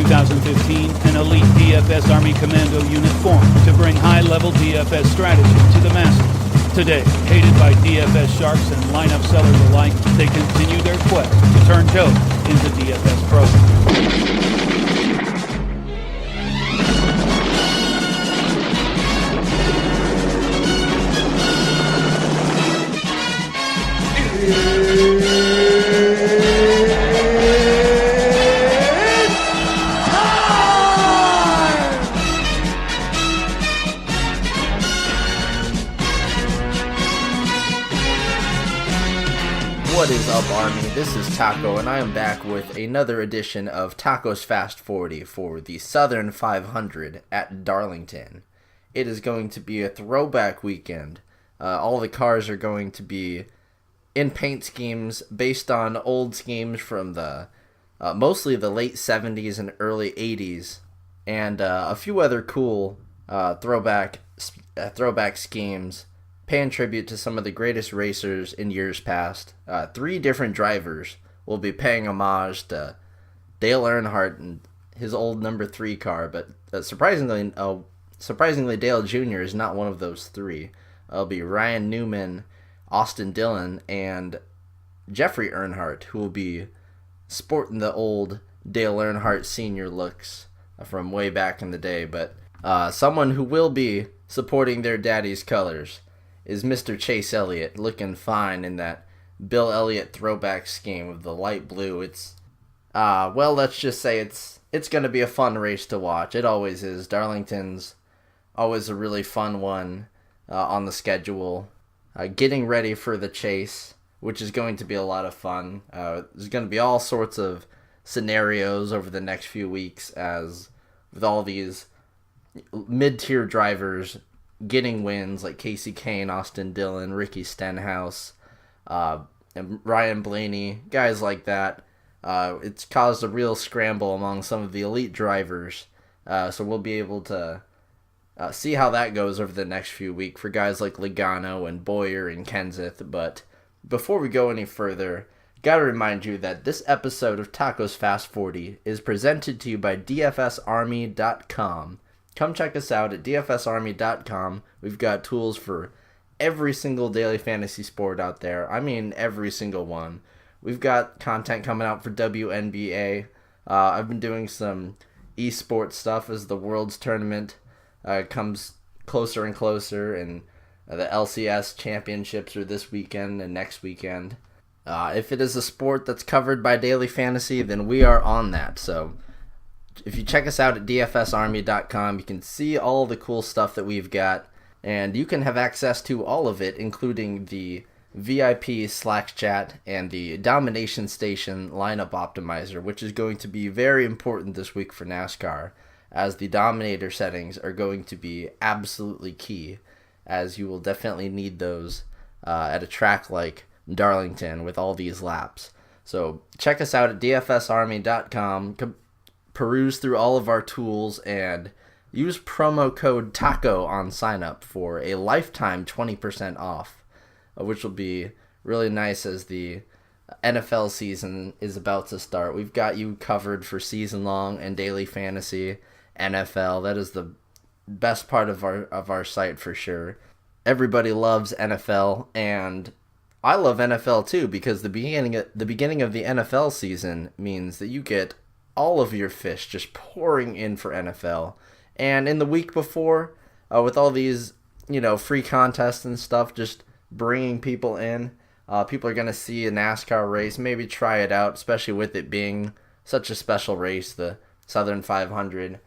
2015, an elite DFS Army Commando unit formed to bring high-level DFS strategy to the masses. Today, aided by DFS sharks and lineup sellers alike, they continue their quest to turn Joe into DFS pros. What is up, Army? This is Taco, and I am back with another edition of Taco's Fast 40 for the Southern 500 at Darlington. It is going to be a throwback weekend. All the cars are going to be in paint schemes based on old schemes from the mostly the late 70s and early 80s, and a few other cool throwback schemes paying tribute to some of the greatest racers in years past. 3 different drivers will be paying homage to Dale Earnhardt and his old number 3 car, but surprisingly, Dale Jr. is not one of those 3. It'll be Ryan Newman, Austin Dillon, and Jeffrey Earnhardt, who will be sporting the old Dale Earnhardt Sr. looks from way back in the day. But someone who will be supporting their daddy's colors is Mr. Chase Elliott, looking fine in that Bill Elliott throwback scheme of the light blue. It's, well, let's just say it's going to be a fun race to watch. It always is. Darlington's always a really fun one on the schedule. Getting ready for the chase, which is going to be a lot of fun. There's going to be all sorts of scenarios over the next few weeks, as with all these mid-tier drivers getting wins like Casey Kane, Austin Dillon, Ricky Stenhouse, and Ryan Blaney, guys like that. It's caused a real scramble among some of the elite drivers, so we'll be able to see how that goes over the next few weeks for guys like Logano and Boyer and Kenseth. But before we go any further, gotta remind you that this episode of Taco's Fast 40 is presented to you by DFSArmy.com. Come check us out at DFSArmy.com. We've got tools for every single daily fantasy sport out there. I mean, every single one. We've got content coming out for WNBA. I've been doing some esports stuff as the World's Tournament comes closer and closer, and the LCS championships are this weekend and next weekend. If it is a sport that's covered by daily fantasy, then we are on that. So if you check us out at DFSArmy.com, you can see all the cool stuff that we've got, and you can have access to all of it, including the VIP Slack chat and the Domination Station lineup optimizer, which is going to be very important this week for NASCAR, as the Dominator settings are going to be absolutely key, as you will definitely need those at a track like Darlington with all these laps. So check us out at DFSArmy.com. Peruse through all of our tools and use promo code TACO on sign up for a lifetime 20% off, which will be really nice as the NFL season is about to start. We've got you covered for season long and daily fantasy. NFL, that is the best part of our site for sure. Everybody loves NFL, and I love NFL too, because the beginning of the NFL season means that you get all of your fish just pouring in for NFL. And in the week before, with all these, free contests and stuff, just bringing people in, people are going to see a NASCAR race, maybe try it out, especially with it being such a special race, the Southern 500.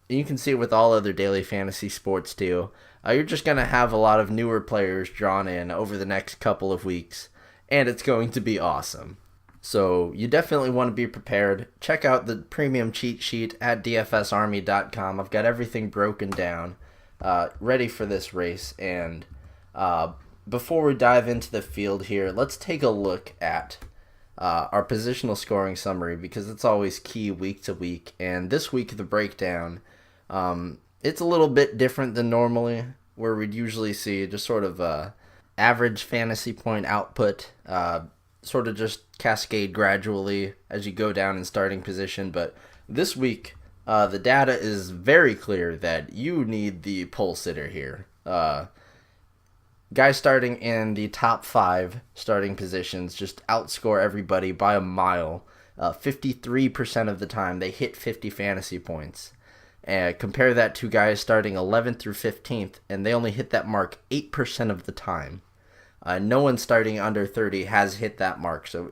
You can see it with all other daily fantasy sports too. You're just going to have a lot of newer players drawn in over the next couple of weeks, and it's going to be awesome. So you definitely want to be prepared. Check out the premium cheat sheet at DFSArmy.com. I've got everything broken down, ready for this race. And before we dive into the field here, let's take a look at our positional scoring summary, because it's always key week to week. And this week, the breakdown, it's a little bit different than normally, where we'd usually see just sort of average fantasy point output, sort of just cascade gradually as you go down in starting position. But this week, the data is very clear that you need the pole sitter here. Guys starting in the top 5 starting positions just outscore everybody by a mile. 53% of the time they hit 50 fantasy points. Compare that to guys starting 11th through 15th, and they only hit that mark 8% of the time. No one starting under 30 has hit that mark, so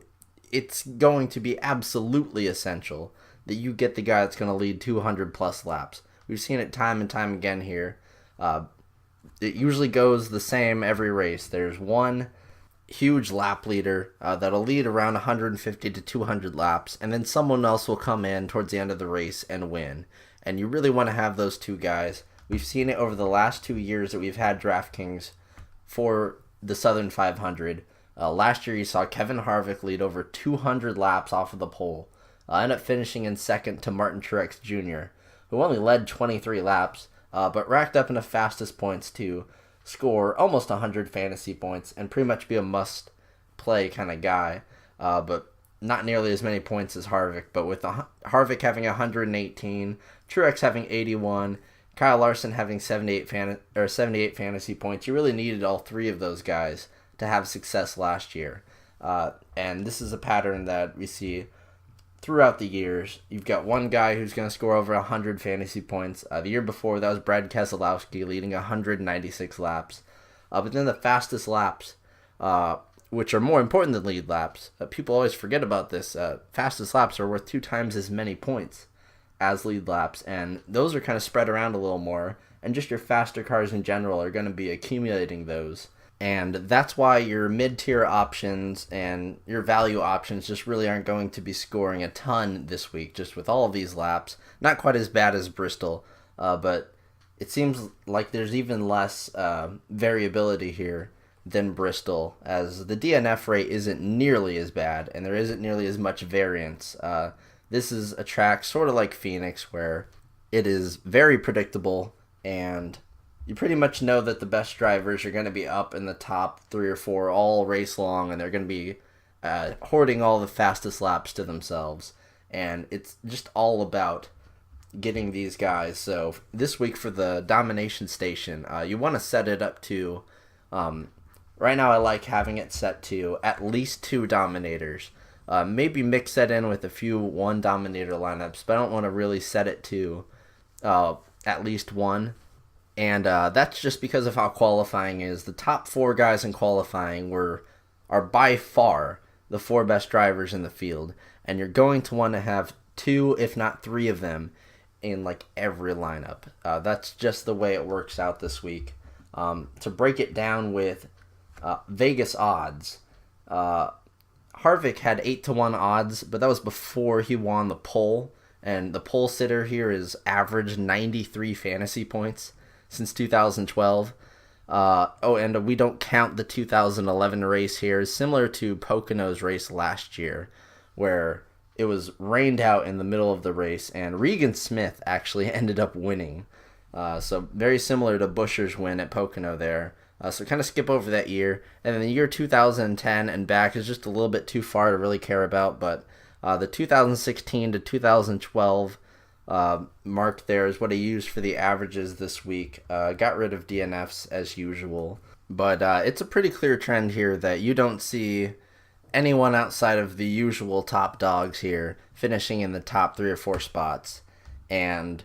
it's going to be absolutely essential that you get the guy that's going to lead 200 plus laps. We've seen it time and time again here. It usually goes the same every race. There's one huge lap leader that'll lead around 150 to 200 laps, and then someone else will come in towards the end of the race and win. And you really want to have those two guys. We've seen it over the last 2 years that we've had DraftKings for the Southern 500. Last year you saw Kevin Harvick lead over 200 laps off of the pole. Ended up finishing in second to Martin Truex Jr., who only led 23 laps, but racked up enough fastest points to score almost 100 fantasy points and pretty much be a must-play kind of guy. But not nearly as many points as Harvick. But with Harvick having 118, Truex having 81, Kyle Larson having 78 fantasy points, you really needed all 3 of those guys to have success last year. And this is a pattern that we see throughout the years. You've got one guy who's going to score over 100 fantasy points. The year before, that was Brad Keselowski leading 196 laps. But then the fastest laps, which are more important than lead laps, people always forget about this. Fastest laps are worth 2 times as many points as lead laps, and those are kind of spread around a little more, and just your faster cars in general are going to be accumulating those. And that's why your mid-tier options and your value options just really aren't going to be scoring a ton this week, just with all of these laps. Not quite as bad as Bristol, but it seems like there's even less variability here than Bristol, as the DNF rate isn't nearly as bad, and there isn't nearly as much variance. This is a track sort of like Phoenix, where it is very predictable, and you pretty much know that the best drivers are going to be up in the top 3 or 4 all race long, and they're going to be hoarding all the fastest laps to themselves. And it's just all about getting these guys. So this week for the domination station, you want to set it up to, right now I like having it set to at least 2 dominators. Maybe mix that in with a few 1 dominator lineups, but I don't want to really set it to at least 1. And that's just because of how qualifying is. The top 4 guys in qualifying are by far the 4 best drivers in the field. And you're going to want to have 2, if not 3 of them in like every lineup. That's just the way it works out this week. To break it down with Vegas odds, Harvick had 8-1 odds, but that was before he won the pole. And the pole sitter here is averaged 93 fantasy points since 2012. And we don't count the 2011 race here, similar to Pocono's race last year, where it was rained out in the middle of the race, and Regan Smith actually ended up winning. So very similar to Buescher's win at Pocono there. So kind of skip over that year. And then the year 2010 and back is just a little bit too far to really care about, but the 2016 to 2012 mark there is what I used for the averages this week. Got rid of DNFs as usual, but it's a pretty clear trend here that you don't see anyone outside of the usual top dogs here finishing in the top 3 or 4 spots. And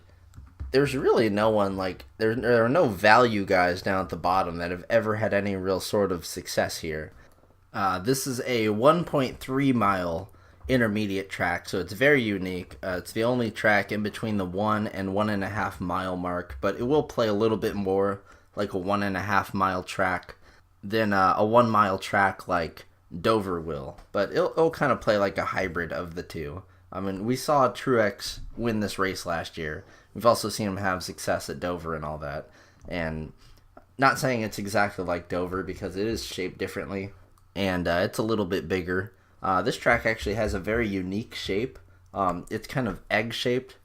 there's really no one, like, there are no value guys down at the bottom that have ever had any real sort of success here. This is a 1.3 mile intermediate track, so it's very unique. It's the only track in between the 1 and 1.5 mile mark, but it will play a little bit more like a 1.5 mile track than a 1 mile track like Dover will. But it'll kind of play like a hybrid of the two. I mean, we saw Truex win this race last year. We've also seen him have success at Dover and all that. And not saying it's exactly like Dover, because it is shaped differently, and it's a little bit bigger. This track actually has a very unique shape. It's kind of egg-shaped.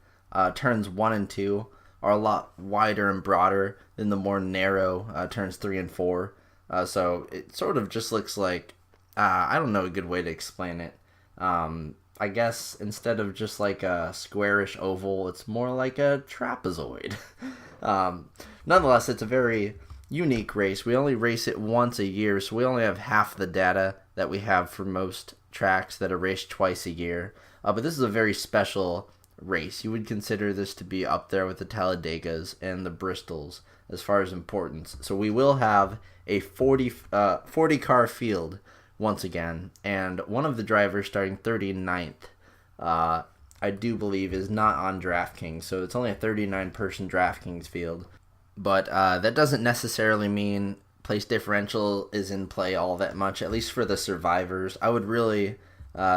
Turns 1 and 2 are a lot wider and broader than the more narrow turns 3 and 4. So it sort of just looks like I don't know a good way to explain it. I guess instead of just like a squarish oval, it's more like a trapezoid. um, Nonetheless, it's a very unique race. We only race it once a year, so we only have half the data that we have for most tracks that are raced twice a year. But this is a very special race. You would consider this to be up there with the Talladegas and the Bristols as far as importance. So we will have a 40 car field once again, and one of the drivers starting 39th, I do believe, is not on DraftKings, so it's only a 39-person DraftKings field. But that doesn't necessarily mean place differential is in play all that much, at least for the survivors. I would really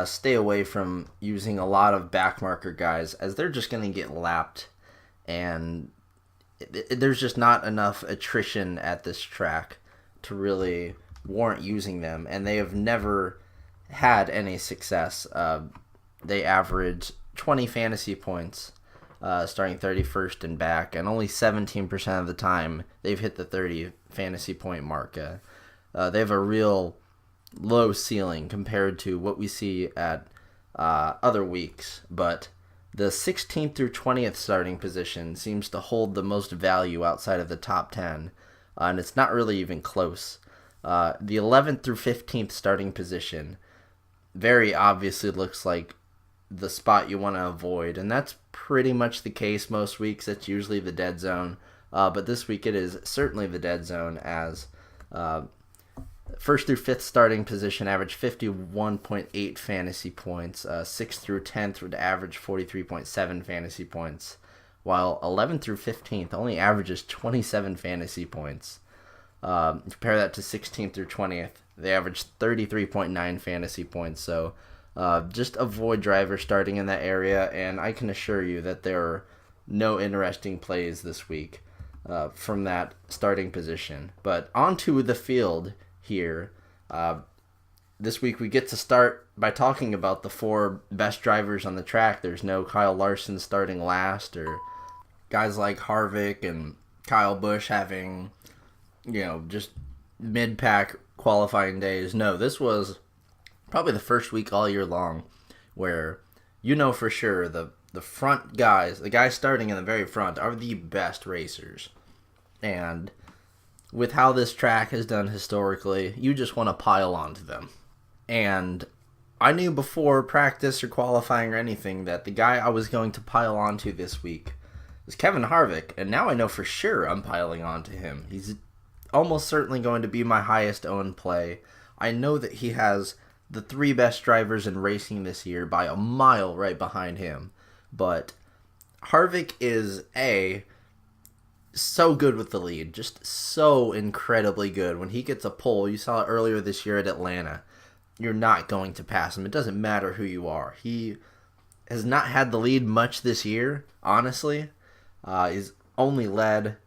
stay away from using a lot of backmarker guys, as they're just going to get lapped, and there's just not enough attrition at this track to really warrant using them, and they have never had any success. They average 20 fantasy points starting 31st and back, and only 17% of the time they've hit the 30 fantasy point mark. They have a real low ceiling compared to what we see at other weeks, but the 16th through 20th starting position seems to hold the most value outside of the top 10, and it's not really even close. The 11th through 15th starting position very obviously looks like the spot you want to avoid, and that's pretty much the case most weeks. That's usually the dead zone, but this week it is certainly the dead zone, as first through fifth starting position average 51.8 fantasy points, 6th through 10th would average 43.7 fantasy points, while 11th through 15th only averages 27 fantasy points. Compare that to 16th through 20th. They average 33.9 fantasy points. So just avoid drivers starting in that area, and I can assure you that there are no interesting plays this week from that starting position. But onto the field here. This week we get to start by talking about the four best drivers on the track. There's no Kyle Larson starting last, or guys like Harvick and Kyle Busch having, just mid-pack qualifying days. No, this was probably the first week all year long where for sure the front guys, the guys starting in the very front, are the best racers. And with how this track has done historically, you just want to pile onto them. And I knew before practice or qualifying or anything that the guy I was going to pile onto this week was Kevin Harvick, and now I know for sure I'm piling onto him. He's almost certainly going to be my highest owned play. I know that he has the three best drivers in racing this year by a mile right behind him. But Harvick is so good with the lead, just so incredibly good. When he gets a pole, you saw it earlier this year at Atlanta, you're not going to pass him. It doesn't matter who you are. He has not had the lead much this year, honestly. He's only led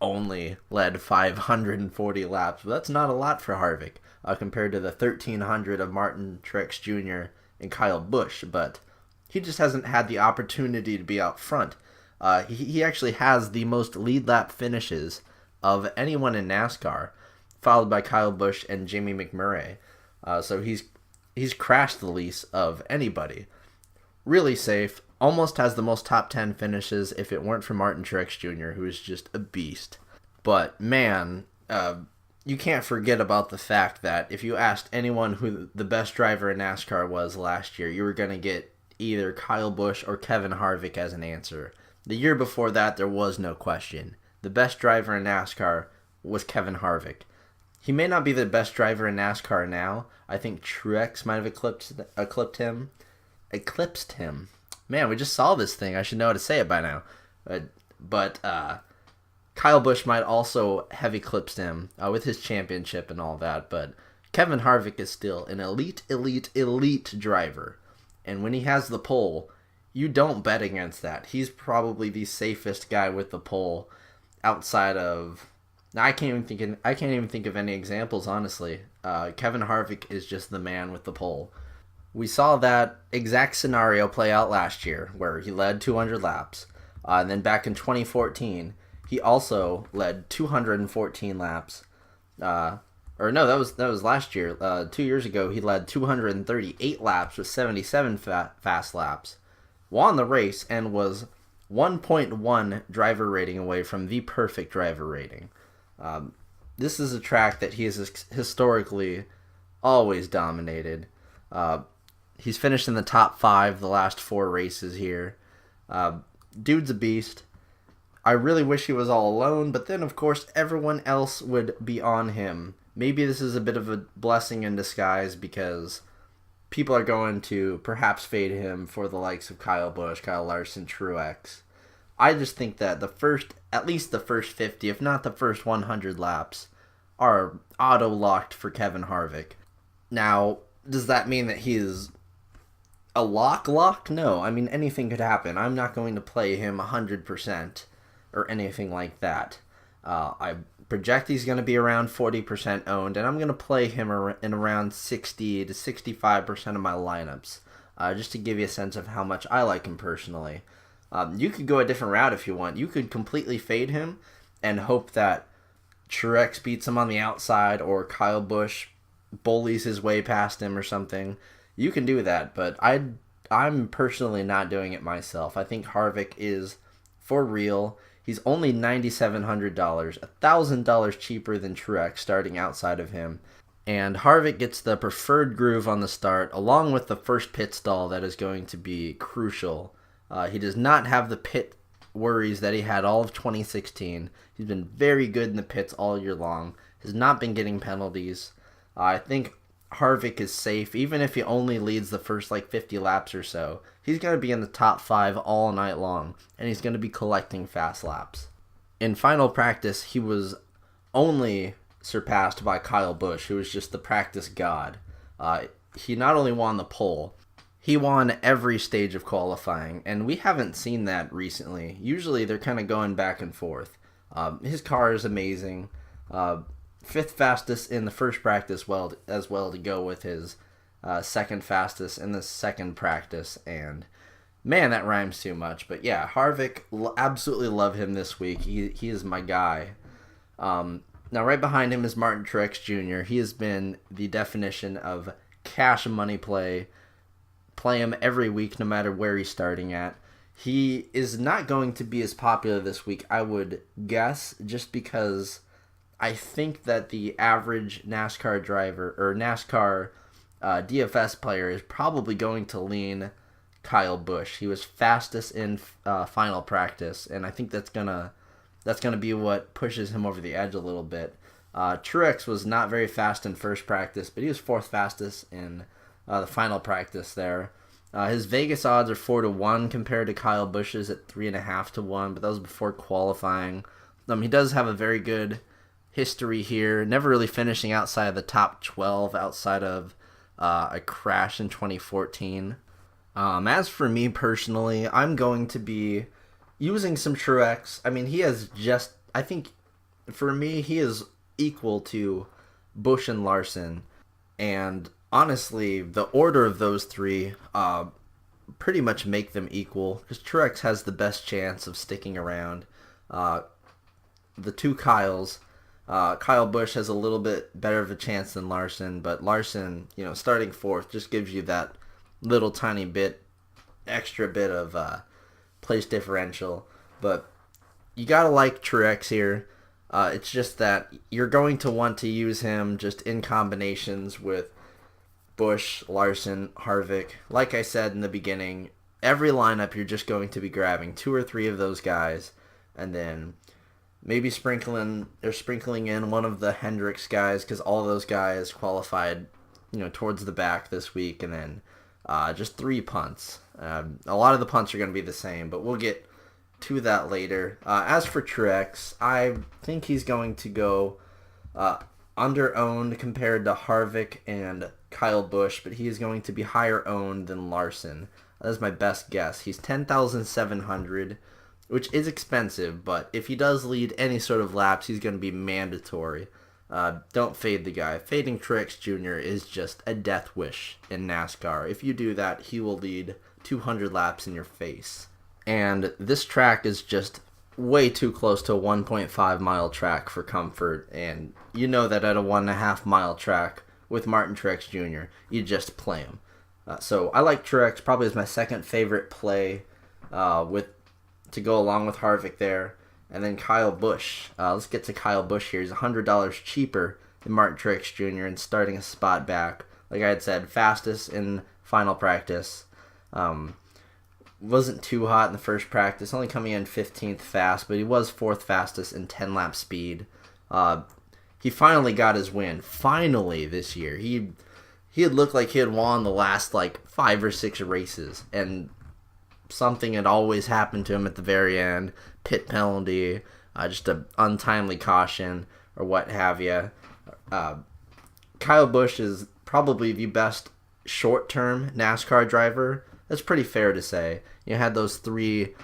540 laps, but that's not a lot for Harvick compared to the 1,300 of Martin Truex Jr. and Kyle Busch, but he just hasn't had the opportunity to be out front. He actually has the most lead lap finishes of anyone in NASCAR, followed by Kyle Busch and Jamie McMurray. So he's crashed the lease of anybody. Really safe. Almost has the most top 10 finishes if it weren't for Martin Truex Jr., who is just a beast. But man, you can't forget about the fact that if you asked anyone who the best driver in NASCAR was last year, you were going to get either Kyle Busch or Kevin Harvick as an answer. The year before that, there was no question. The best driver in NASCAR was Kevin Harvick. He may not be the best driver in NASCAR now. I think Truex might have eclipsed him. Man, we just saw this thing. I should know how to say it by now. But Kyle Busch might also have eclipsed him with his championship and all that. But Kevin Harvick is still an elite driver. And when he has the pole, you don't bet against that. He's probably the safest guy with the pole outside of... I can't even think of any examples, honestly. Kevin Harvick is just the man with the pole. We saw that exact scenario play out last year, where he led 200 laps. And then back in 2014, he also led 214 laps. or no, that was last year. 2 years ago, he led 238 laps with 77 fast laps, won the race, and was 1.1 driver rating away from the perfect driver rating. This is a track that he has historically always dominated. He's finished in the top 5 the last 4 races here. Dude's a beast. I really wish he was all alone, but then of course everyone else would be on him. Maybe this is a bit of a blessing in disguise because people are going to perhaps fade him for the likes of Kyle Busch, Kyle Larson, Truex. I just think that at least the first 50, if not the first 100 laps, are auto-locked for Kevin Harvick. Now, does that mean that he is a lock? No. I mean, anything could happen. I'm not going to play him 100% or anything like that. I project he's going to be around 40% owned, and I'm going to play him in around 60 to 65% of my lineups, just to give you a sense of how much I like him personally. You could go a different route if you want. You could completely fade him and hope that Truex beats him on the outside or Kyle Busch bullies his way past him or something. You can do that, but I'm personally not doing it myself. I think Harvick is for real. He's only $9,700, $1,000 cheaper than Truex starting outside of him. And Harvick gets the preferred groove on the start, along with the first pit stall that is going to be crucial. He does not have the pit worries that he had all of 2016. He's been very good in the pits all year long. Has not been getting penalties. I think Harvick is safe, even if he only leads the first 50 laps or so. He's going to be in the top 5 all night long, and he's going to be collecting fast laps. In final practice, he was only surpassed by Kyle Busch, who was just the practice god. He not only won the pole, he won every stage of qualifying, and we haven't seen that recently. Usually they're kind of going back and forth. His car is amazing. 5th fastest in the first practice as well to go with his second fastest in the second practice. And man, that rhymes too much. But yeah, Harvick, absolutely love him this week. He is my guy. Now right behind him is Martin Truex Jr. He has been the definition of cash money play. Play him every week no matter where he's starting at. He is not going to be as popular this week, I would guess, just because I think that the average NASCAR driver or NASCAR DFS player is probably going to lean Kyle Busch. He was fastest in final practice, and I think that's gonna be what pushes him over the edge a little bit. Truex was not very fast in first practice, but he was 4th fastest in the final practice there. His Vegas odds are 4-1 compared to Kyle Busch's at 3.5-1, but that was before qualifying. He does have a very good history here, never really finishing outside of the top 12 outside of a crash in 2014. As for me personally, I'm going to be using some Truex. I mean, I think for me, he is equal to Busch and Larson, and honestly, the order of those 3 pretty much make them equal, because Truex has the best chance of sticking around. The 2 Kyles, Kyle Busch has a little bit better of a chance than Larson, but Larson, starting 4th just gives you that little tiny extra bit of place differential. But you gotta like Truex here. It's just that you're going to want to use him just in combinations with Busch, Larson, Harvick. Like I said in the beginning, every lineup you're just going to be grabbing 2 or 3 of those guys, and then maybe sprinkling in one of the Hendricks guys, because all those guys qualified, towards the back this week, and then just 3 punts. A lot of the punts are going to be the same, but we'll get to that later. As for Truex, I think he's going to go under-owned compared to Harvick and Kyle Busch, but he is going to be higher owned than Larson. That is my best guess. He's $10,700, which is expensive, but if he does lead any sort of laps, he's going to be mandatory. Don't fade the guy. Fading Truex Jr. is just a death wish in NASCAR. If you do that, he will lead 200 laps in your face. And this track is just way too close to a 1.5 mile track for comfort, and you know that at a 1.5 mile track with Martin Truex Jr., you just play him. So I like Truex probably as my second favorite play with to go along with Harvick there. And then Kyle Busch. Let's get to Kyle Busch here. He's $100 cheaper than Martin Truex Jr. and starting a spot back. Like I had said, fastest in final practice. Wasn't too hot in the first practice, only coming in 15th fast, but he was 4th fastest in 10-lap speed. He finally got his win. Finally this year. He had looked like he had won the last 5 or 6 races, and something had always happened to him at the very end. Pit penalty, just an untimely caution, or what have you. Kyle Busch is probably the best short-term NASCAR driver. That's pretty fair to say. You had those 3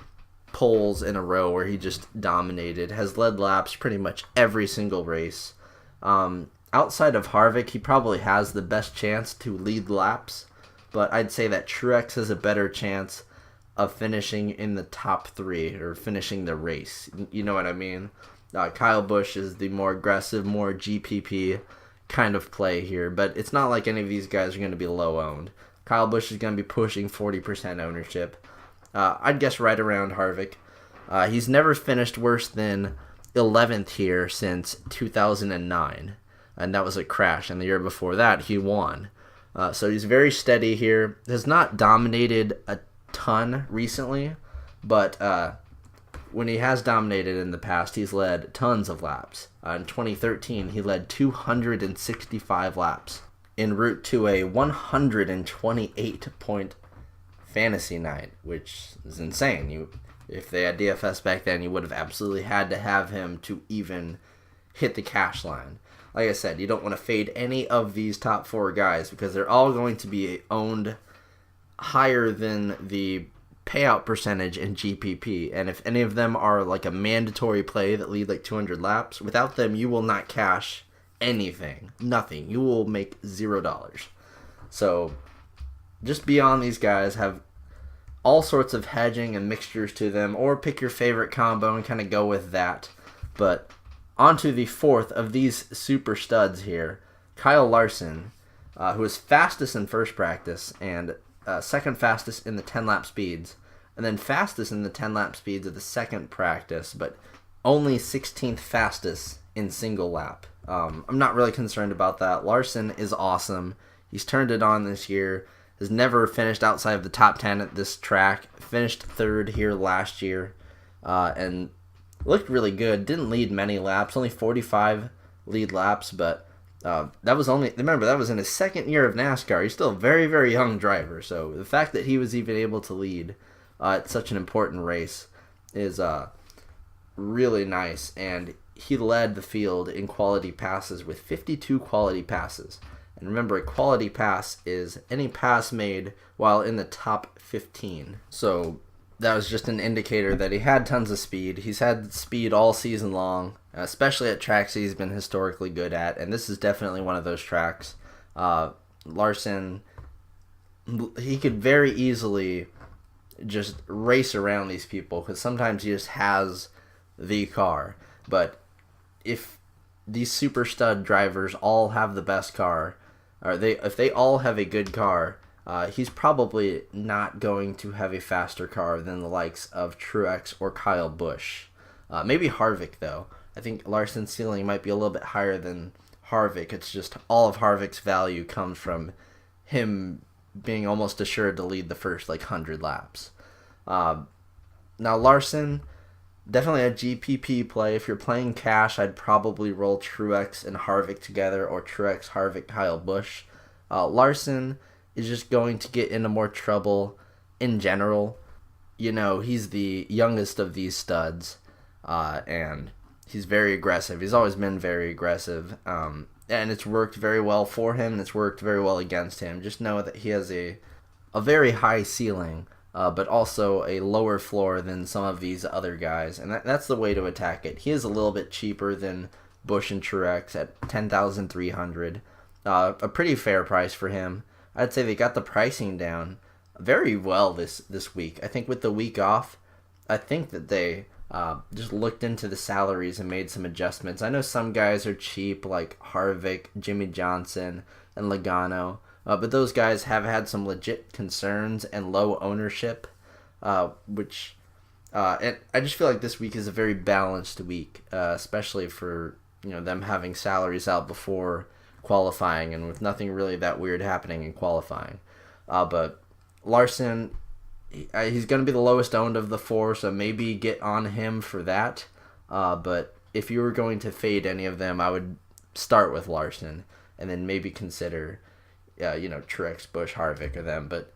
poles in a row where he just dominated. Has led laps pretty much every single race. Outside of Harvick, he probably has the best chance to lead laps, but I'd say that Truex has a better chance of finishing in the top 3 or finishing the race. You know what I mean? Kyle Busch is the more aggressive, more GPP kind of play here, but it's not like any of these guys are going to be low owned. Kyle Busch is going to be pushing 40% ownership. I'd guess right around Harvick. He's never finished worse than 11th here since 2009, and that was a crash, and the year before that he won. So he's very steady here. Has not dominated a ton recently, but when he has dominated in the past, he's led tons of laps. In 2013, he led 265 laps en route to a 128-point fantasy night, which is insane. If they had DFS back then, you would have absolutely had to have him to even hit the cash line. Like I said, you don't want to fade any of these top 4 guys because they're all going to be owned higher than the payout percentage in GPP, and if any of them are like a mandatory play that lead like 200 laps, without them you will not cash anything, nothing. You will make $0. So just be on these guys, have all sorts of hedging and mixtures to them, or pick your favorite combo and kind of go with that. But onto the 4th of these super studs here, Kyle Larson, who was fastest in first practice and second fastest in the 10-lap speeds, and then fastest in the 10-lap speeds of the second practice, but only 16th fastest in single lap. I'm not really concerned about that. Larson is awesome. He's turned it on this year. Has never finished outside of the top 10 at this track. Finished 3rd here last year, and looked really good. Didn't lead many laps, only 45 lead laps, but that was in his 2nd year of NASCAR. He's still a very, very young driver, so the fact that he was even able to lead at such an important race is really nice, and he led the field in quality passes with 52 quality passes. And remember, a quality pass is any pass made while in the top 15. So that was just an indicator that he had tons of speed. He's had speed all season long, especially at tracks he's been historically good at, and this is definitely one of those tracks. Larson, he could very easily just race around these people because sometimes he just has the car. But if these super stud drivers all have the best car, or if they all have a good car, he's probably not going to have a faster car than the likes of Truex or Kyle Busch. Maybe Harvick, though. I think Larson's ceiling might be a little bit higher than Harvick. It's just all of Harvick's value comes from him being almost assured to lead the first 100 laps. Now Larson, definitely a GPP play. If you're playing cash, I'd probably roll Truex and Harvick together, or Truex, Harvick, Kyle Busch. Larson is just going to get into more trouble in general. He's the youngest of these studs, and he's very aggressive. He's always been very aggressive, and it's worked very well for him, and it's worked very well against him. Just know that he has a very high ceiling, but also a lower floor than some of these other guys, and that's the way to attack it. He is a little bit cheaper than Busch and Truex at $10,300. A pretty fair price for him. I'd say they got the pricing down very well this week. I think with the week off, I think that they just looked into the salaries and made some adjustments. I know some guys are cheap, like Harvick, Jimmy Johnson, and Logano, but those guys have had some legit concerns and low ownership, which and I just feel like this week is a very balanced week, especially for them having salaries out before qualifying and with nothing really that weird happening in qualifying. But Larson, he's going to be the lowest owned of the four, so maybe get on him for that. But if you were going to fade any of them, I would start with Larson and then maybe consider, Truex, Busch, Harvick, or them. But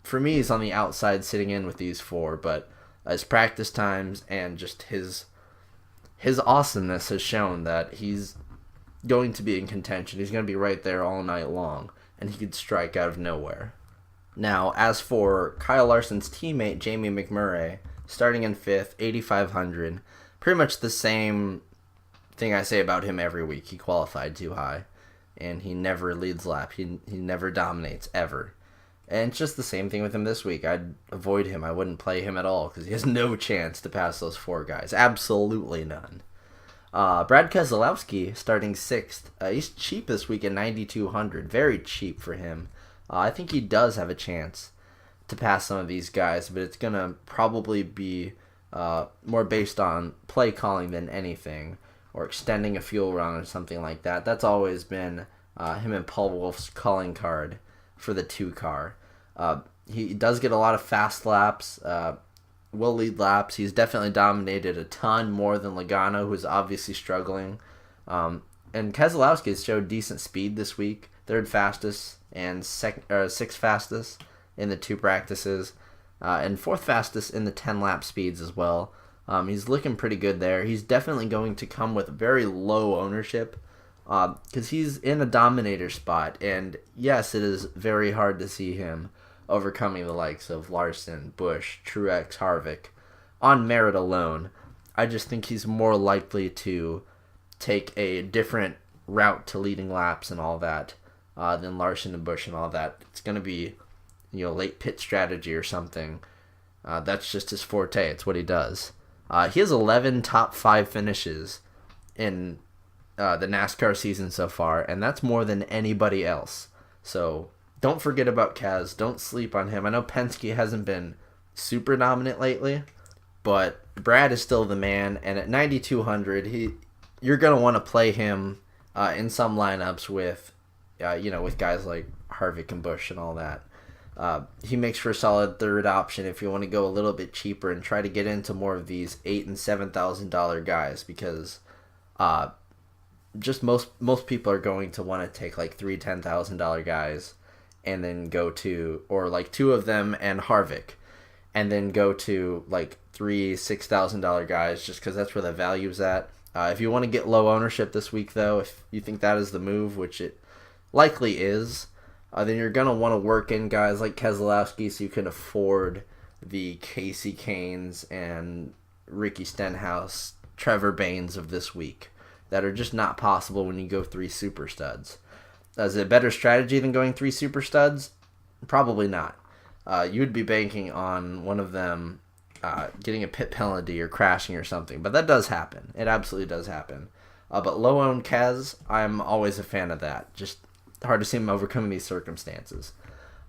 for me, he's on the outside sitting in with these four. But his practice times and just his awesomeness has shown that he's going to be in contention. He's going to be right there all night long, and he could strike out of nowhere. Now, as for Kyle Larson's teammate, Jamie McMurray, starting in 5th, 8,500, pretty much the same thing I say about him every week. He qualified too high, and he never leads lap. He never dominates, ever. And it's just the same thing with him this week. I'd avoid him. I wouldn't play him at all because he has no chance to pass those four guys. Absolutely none. Brad Keselowski starting 6th. He's cheap this week at 9,200. Very cheap for him. I think he does have a chance to pass some of these guys, but it's going to probably be more based on play calling than anything, or extending a fuel run or something like that. That's always been him and Paul Wolf's calling card for the 2-car. He does get a lot of fast laps, will lead laps. He's definitely dominated a ton more than Logano, who's obviously struggling. And Keselowski has showed decent speed this week, 3rd fastest and 6th fastest in the 2 practices, and 4th fastest in the 10-lap speeds as well. He's looking pretty good there. He's definitely going to come with very low ownership because he's in a dominator spot, and yes, it is very hard to see him overcoming the likes of Larson, Busch, Truex, Harvick on merit alone. I just think he's more likely to take a different route to leading laps and all that than Larson and Busch and all that. It's going to be, late pit strategy or something. That's just his forte. It's what he does. He has 11 top 5 finishes in the NASCAR season so far, and that's more than anybody else. So don't forget about Kaz. Don't sleep on him. I know Penske hasn't been super dominant lately, but Brad is still the man, and at 9,200, you're going to want to play him in some lineups with guys like Harvick and Busch and all that. He makes for a solid 3rd option if you want to go a little bit cheaper and try to get into more of these $8,000 and $7,000 guys, because just most people are going to want to take like 3 $10,000 guys and then go to, or like 2 of them and Harvick, and then go to like 3 $6,000 guys just because that's where the value's at. If you want to get low ownership this week, though, if you think that is the move, which it likely is, then you're going to want to work in guys like Keselowski so you can afford the Casey Canes and Ricky Stenhouse, Trevor Baynes of this week that are just not possible when you go 3 super studs. Is it a better strategy than going 3 super studs? Probably not. You would be banking on one of them getting a pit penalty or crashing or something, but that does happen. It absolutely does happen. But low-owned Kaz, I'm always a fan of that. Just hard to see him overcoming these circumstances.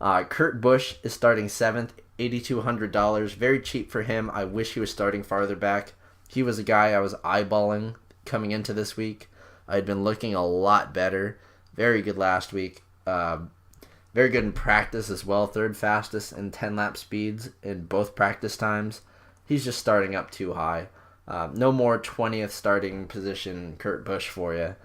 Kurt Busch is starting 7th, $8,200. Very cheap for him. I wish he was starting farther back. He was a guy I was eyeballing coming into this week. I had been looking a lot better. Very good last week. Very good in practice as well. 3rd fastest in 10-lap speeds in both practice times. He's just starting up too high. No more 20th starting position Kurt Busch for you.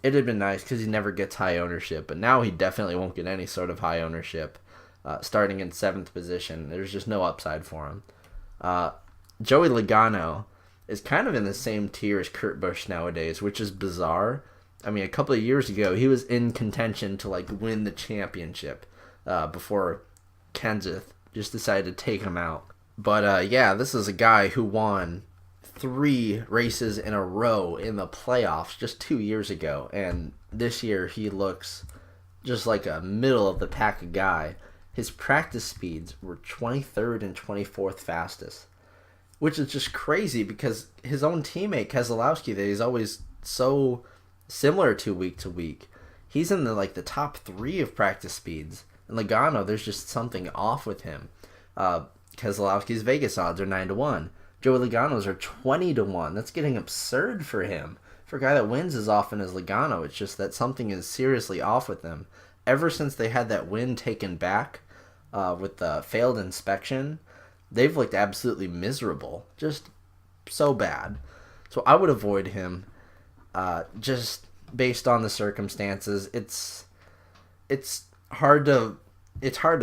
It had been nice because he never gets high ownership, but now he definitely won't get any sort of high ownership. Starting in 7th position, there's just no upside for him. Joey Logano is kind of in the same tier as Kurt Busch nowadays, which is bizarre. I mean, a couple of years ago, he was in contention to win the championship before Kenseth just decided to take him out. But this is a guy who won 3 races in a row in the playoffs just 2 years ago, and this year he looks just like a middle of the pack guy. His practice speeds were 23rd and 24th fastest. which is just crazy because his own teammate Keselowski, that he's always so similar to week, he's in the top 3 of practice speeds. And Logano, there's just something off with him. Keselowski's Vegas odds are 9-1. Joey Logano's are 20-1. That's getting absurd for him. For a guy that wins as often as Logano, it's just that something is seriously off with him. Ever since they had that win taken back with the failed inspection, they've looked absolutely miserable. Just so bad. So I would avoid him just based on the circumstances. It's hard to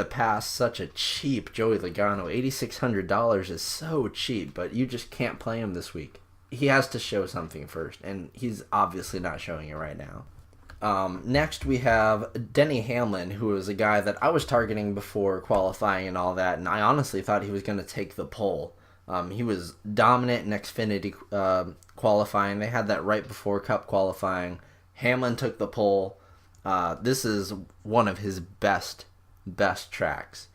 pass such a cheap Joey Logano. $8,600 is so cheap, but you just can't play him this week. He has to show something first, and he's obviously not showing it right now. Next, we have Denny Hamlin, who is a guy that I was targeting before qualifying and all that, and I honestly thought he was going to take the pole. He was dominant in Xfinity qualifying. They had that right before Cup qualifying. Hamlin took the pole. This is one of his best tracks.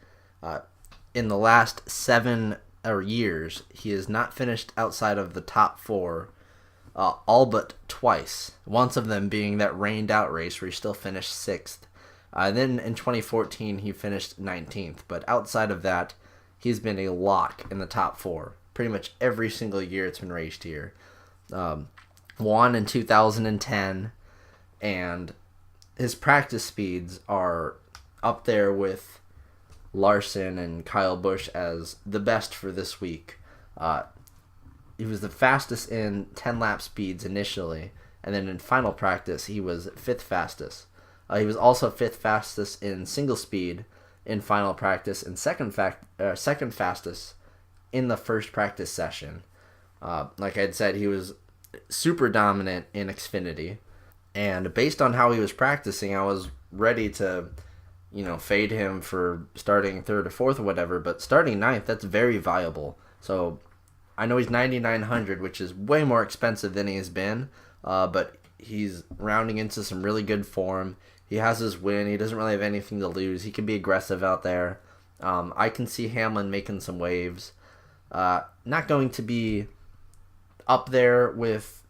In the last 7 years, he has not finished outside of the top 4, all but twice. Once of them being that rained out race where he still finished 6th. Then in 2014, he finished 19th. But outside of that, he's been a lock in the top 4. Pretty much every single year it's been raced here. Won in 2010, and his practice speeds are up there with Larson and Kyle Busch as the best for this week. He was the fastest in 10-lap speeds initially, and then in final practice he was 5th fastest. He was also 5th fastest in single speed in final practice, and second fastest in the first practice session. Like I had said, he was super dominant in Xfinity, and based on how he was practicing, I was ready to fade him for starting 3rd or 4th or whatever, but starting 9th, that's very viable. So I know he's 9,900, which is way more expensive than he has been, but he's rounding into some really good form. He has his win. He doesn't really have anything to lose. He can be aggressive out there. I can see Hamlin making some waves. Not going to be up there with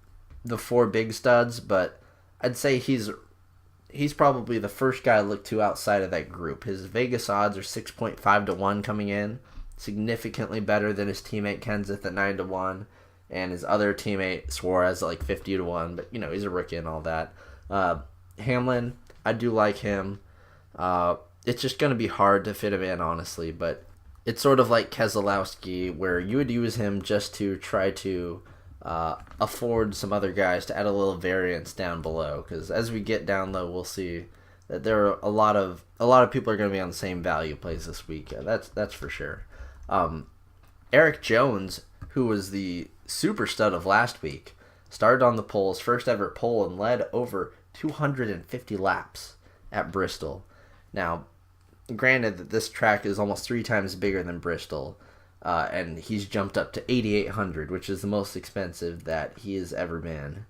the 4 big studs, but I'd say he's probably the first guy I look to outside of that group. His Vegas odds are 6.5-1 coming in, significantly better than his teammate Kenseth at 9-1, and his other teammate Suarez at 50-1. But he's a rookie and all that. Hamlin, I do like him. It's just going to be hard to fit him in, honestly. But it's sort of like Keselowski, where you would use him just to try to afford some other guys to add a little variance down below, because as we get down low, we'll see that there are a lot of people are going to be on the same value plays this week. That's for sure. Eric Jones, who was the super stud of last week, started on the pole, his first ever pole, and led over 250 laps at Bristol. Now, granted that this track is almost 3 times bigger than Bristol, and he's jumped up to 8,800, which is the most expensive that he has ever been.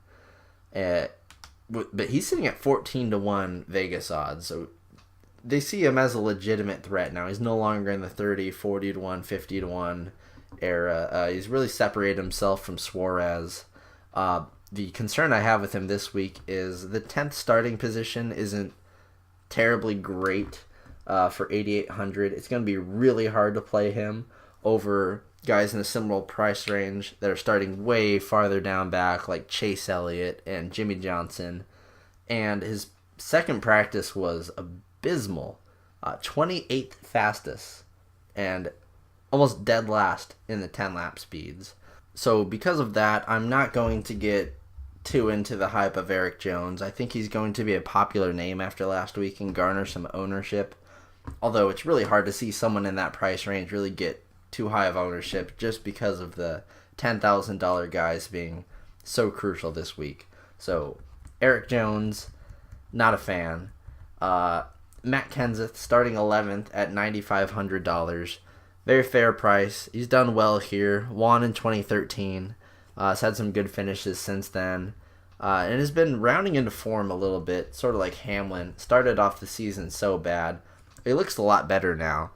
But he's sitting at 14-1 Vegas odds, so they see him as a legitimate threat now. He's no longer in the 30, 40-1, 50-1 era. He's really separated himself from Suarez. The concern I have with him this week is the 10th starting position isn't terribly great for 8,800. It's going to be really hard to play him over guys in a similar price range that are starting way farther down back, like Chase Elliott and Jimmy Johnson. And his second practice was abysmal. 28th fastest and almost dead last in the 10-lap speeds. So because of that, I'm not going to get too into the hype of Eric Jones. I think he's going to be a popular name after last week and garner some ownership. Although it's really hard to see someone in that price range really get too high of ownership just because of the $10,000 guys being so crucial this week. So Eric Jones, not a fan. Matt Kenseth starting 11th at $9,500. Very fair price. He's done well here. Won in 2013. Has had some good finishes since then. And has been rounding into form a little bit, sort of like Hamlin. Started off the season so bad. He looks a lot better now.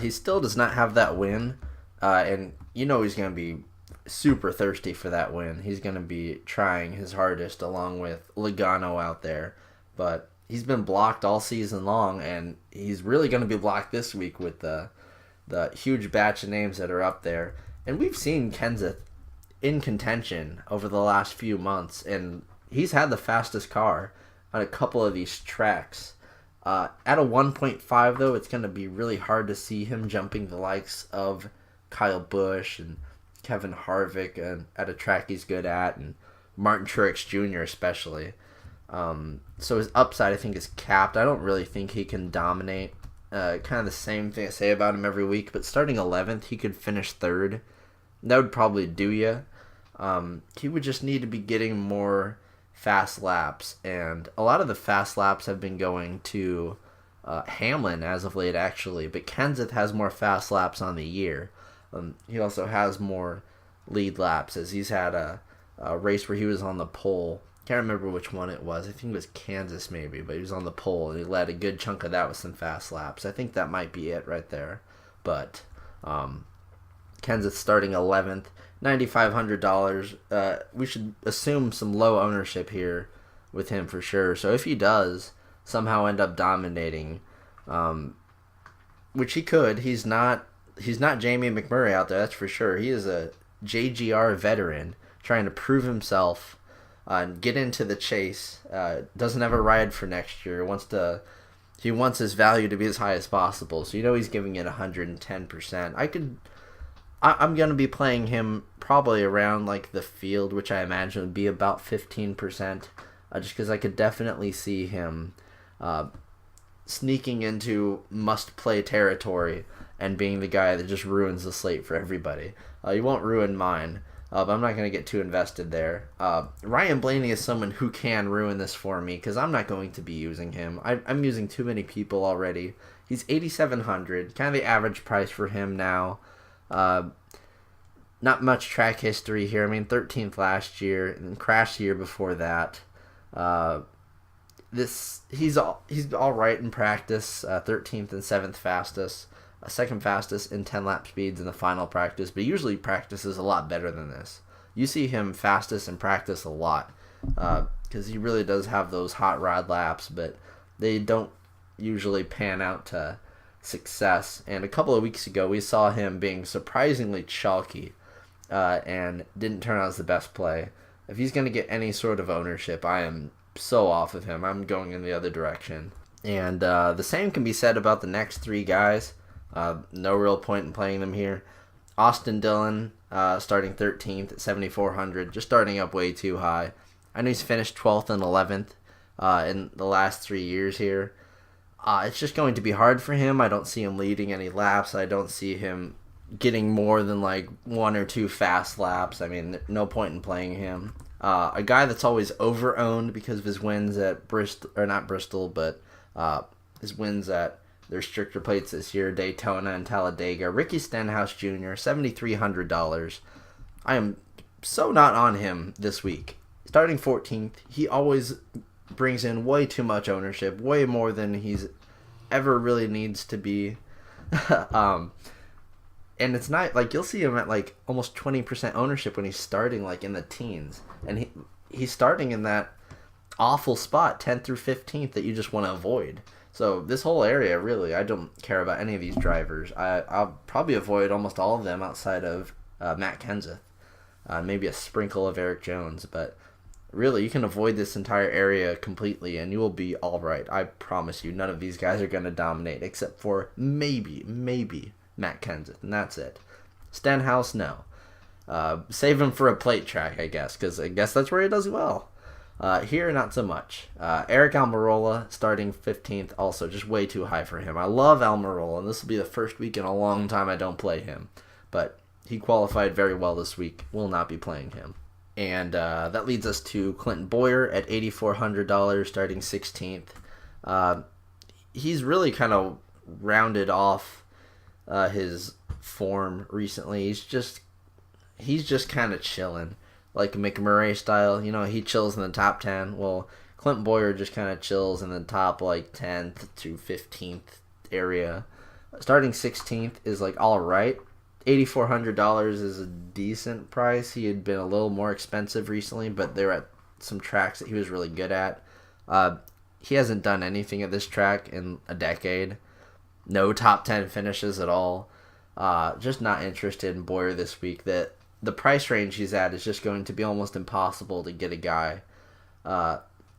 He still does not have that win and you know he's going to be super thirsty for that win. He's going to be trying his hardest along with Logano out there. But he's been blocked all season long, and he's really going to be blocked this week with the huge batch of names that are up there. And we've seen Kenseth in contention over the last few months, and he's had the fastest car on a couple of these tracks. At a 1.5, though, it's going to be really hard to see him jumping the likes of Kyle Busch and Kevin Harvick at a track he's good at, and Martin Truex Jr. especially. So his upside, I think, is capped. I don't really think he can dominate. Kind of the same thing I say about him every week, but starting 11th, he could finish 3rd. That would probably do you. He would just need to be getting more fast laps, and a lot of the fast laps have been going to Hamlin as of late, actually, but Kenseth has more fast laps on the year. He also has more lead laps, as he's had a race where he was on the pole. Can't remember which one it was. I think it was Kansas maybe, but he was on the pole, and he led a good chunk of that with some fast laps. I think that might be it right there. But Kenseth starting 11th, $9,500. We should assume some low ownership here with him for sure. So if he does somehow end up dominating, which he could, he's not Jamie McMurray out there, that's for sure. He is a JGR veteran trying to prove himself and get into the chase. Doesn't have a ride for next year. He wants his value to be as high as possible. So you know he's giving it 110%. I'm going to be playing him probably around like the field, which I imagine would be about 15%, just because I could definitely see him sneaking into must-play territory and being the guy that just ruins the slate for everybody. He won't ruin mine, but I'm not going to get too invested there. Ryan Blaney is someone who can ruin this for me because I'm not going to be using him. I'm using too many people already. He's $8,700, kind of the average price for him now. Not much track history here. I mean, 13th last year and crashed the year before that. He's all right in practice. 13th and 7th fastest, second fastest in 10-lap speeds in the final practice. But usually practice is a lot better than this. You see him fastest in practice a lot because he really does have those hot rod laps, but they don't usually pan out to success. And a couple of weeks ago, we saw him being surprisingly chalky and didn't turn out as the best play. If he's going to get any sort of ownership, I am so off of him. I'm going in the other direction. And the same can be said about the next three guys. No real point in playing them here. Austin Dillon starting 13th at 7,400, just starting up way too high. I know he's finished 12th and 11th in the last 3 years here. It's just going to be hard for him. I don't see him leading any laps. I don't see him getting more than like 1 or 2 fast laps. I mean, no point in playing him. A guy that's always over-owned because of his wins at Bristol, or not Bristol, but his wins at their stricter plates this year, Daytona and Talladega. Ricky Stenhouse Jr., $7,300. I am so not on him this week. Starting 14th, he always brings in way too much ownership, way more than he's ever really needs to be. And it's not like you'll see him at like almost 20% ownership when he's starting like in the teens, and he's starting in that awful spot 10th through 15th that you just want to avoid. So this whole area, really, I don't care about any of these drivers. I'll probably avoid almost all of them outside of Matt Kenseth, maybe a sprinkle of Eric Jones, but really, you can avoid this entire area completely, and you will be all right. I promise you, none of these guys are going to dominate, except for maybe Matt Kenseth, and that's it. Stenhouse, no. Save him for a plate track, I guess, because I guess that's where he does well. Here, not so much. Eric Almirola, starting 15th, also just way too high for him. I love Almirola, and this will be the first week in a long time I don't play him, but he qualified very well this week. Will not be playing him. And that leads us to Clinton Boyer at $8,400, starting 16th. He's really kind of rounded off his form recently. He's just kind of chilling, like McMurray style. You know, he chills in the top 10. Well, Clinton Boyer just kind of chills in the top like 10th to 15th area. Starting 16th is like all right. $8,400 is a decent price. He had been a little more expensive recently, but they were at some tracks that he was really good at. He hasn't done anything at this track in a decade. No top 10 finishes at all. Just not interested in Boyer this week. The price range he's at is just going to be almost impossible to get a guy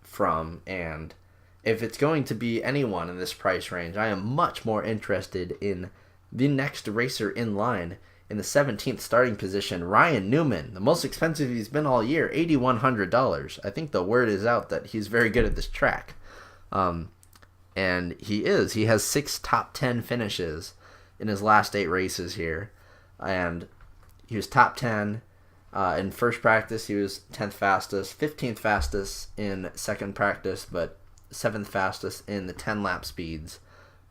from. And if it's going to be anyone in this price range, I am much more interested in the next racer in line in the 17th starting position, Ryan Newman, the most expensive he's been all year, $8,100. I think the word is out that he's very good at this track. And he is. He has 6 top 10 finishes in his last 8 races here. And he was top 10 in first practice. He was 10th fastest, 15th fastest in second practice, but 7th fastest in the 10-lap speeds.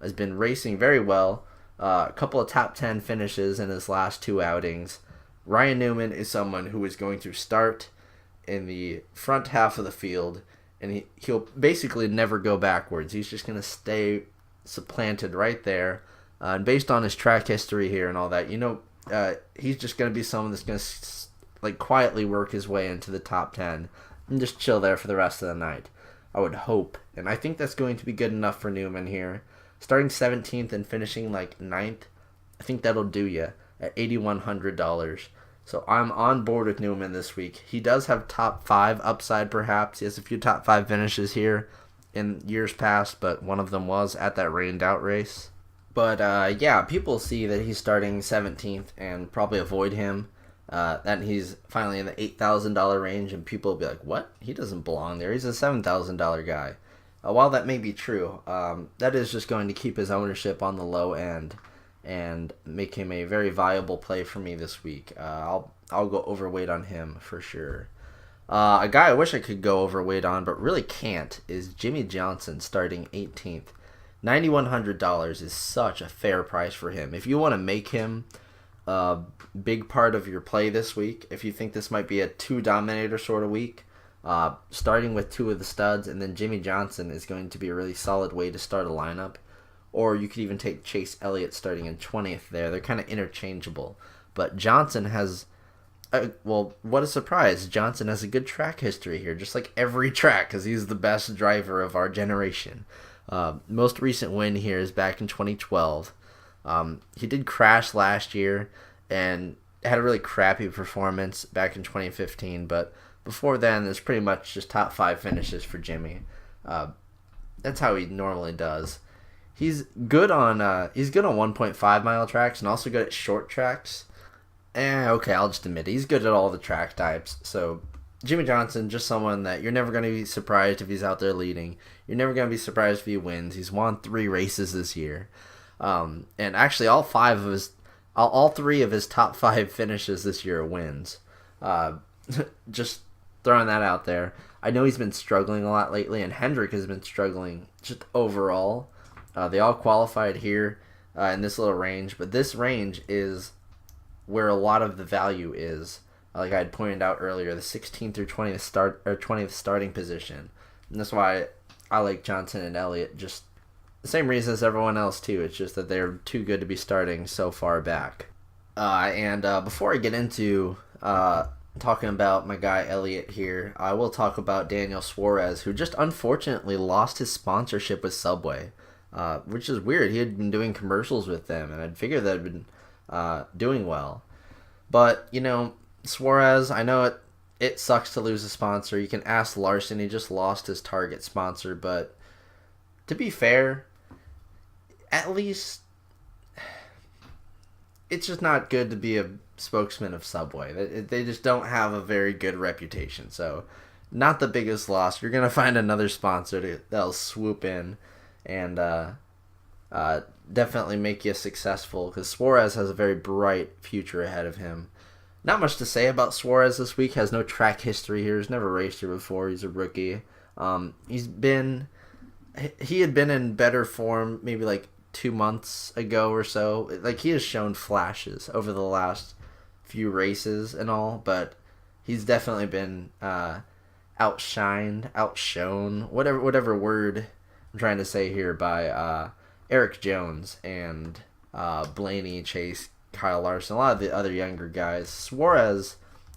Has been racing very well. A couple of top 10 finishes in his last 2 outings. Ryan Newman is someone who is going to start in the front half of the field, and he'll basically never go backwards. He's just going to stay supplanted right there. And based on his track history here and all that, he's just going to be someone that's going to quietly work his way into the top 10 and just chill there for the rest of the night. I would hope, and I think that's going to be good enough for Newman here. Starting 17th and finishing 9th, I think that'll do you at $8,100. So I'm on board with Newman this week. He does have top 5 upside perhaps. He has a few top 5 finishes here in years past, but one of them was at that rained out race. But people see that he's starting 17th and probably avoid him. That he's finally in the $8,000 range, and people will be like, what? He doesn't belong there. He's a $7,000 guy. While that may be true, that is just going to keep his ownership on the low end and make him a very viable play for me this week. I'll go overweight on him for sure. A guy I wish I could go overweight on, but really can't, is Jimmy Johnson starting 18th. $9,100 is such a fair price for him. If you want to make him a big part of your play this week, if you think this might be a 2-dominator sort of week, starting with 2 of the studs, and then Jimmy Johnson is going to be a really solid way to start a lineup. Or you could even take Chase Elliott starting in 20th there. They're kind of interchangeable. But Johnson has, what a surprise. Johnson has a good track history here, just like every track, because he's the best driver of our generation. Most recent win here is back in 2012. He did crash last year and had a really crappy performance back in 2015, but before then, there's pretty much just top 5 finishes for Jimmy. That's how he normally does. He's good on 1.5 mile tracks and also good at short tracks. Okay, I'll just admit it. He's good at all the track types. So Jimmy Johnson, just someone that you're never going to be surprised if he's out there leading. You're never going to be surprised if he wins. He's won 3 races this year, and actually all 3 of his top 5 finishes this year are wins. Just throwing that out there. I know he's been struggling a lot lately, and Hendrick has been struggling just overall. They all qualified here in this little range, but this range is where a lot of the value is. Like I had pointed out earlier, the 16th through 20th starting position, and that's why I like Johnson and Elliott. Just the same reason as everyone else too. It's just that they're too good to be starting so far back. And before I get into talking about my guy Elliott here, I will talk about Daniel Suarez, who just unfortunately lost his sponsorship with Subway, which is weird. He had been doing commercials with them, and I'd figure they'd been doing well. But, Suarez, I know it sucks to lose a sponsor. You can ask Larson. He just lost his Target sponsor, but to be fair, at least it's just not good to be a spokesman of Subway. They just don't have a very good reputation. So, not the biggest loss. You're going to find another sponsor that'll swoop in and definitely make you successful, because Suarez has a very bright future ahead of him. Not much to say about Suarez this week. Has no track history here. He's never raced here before. He's a rookie. He had been in better form maybe 2 months ago or so. He has shown flashes over the last few races and all, but he's definitely been outshone, whatever word I'm trying to say here, by Eric Jones and Blaney, Chase, Kyle Larson, a lot of the other younger guys. Suarez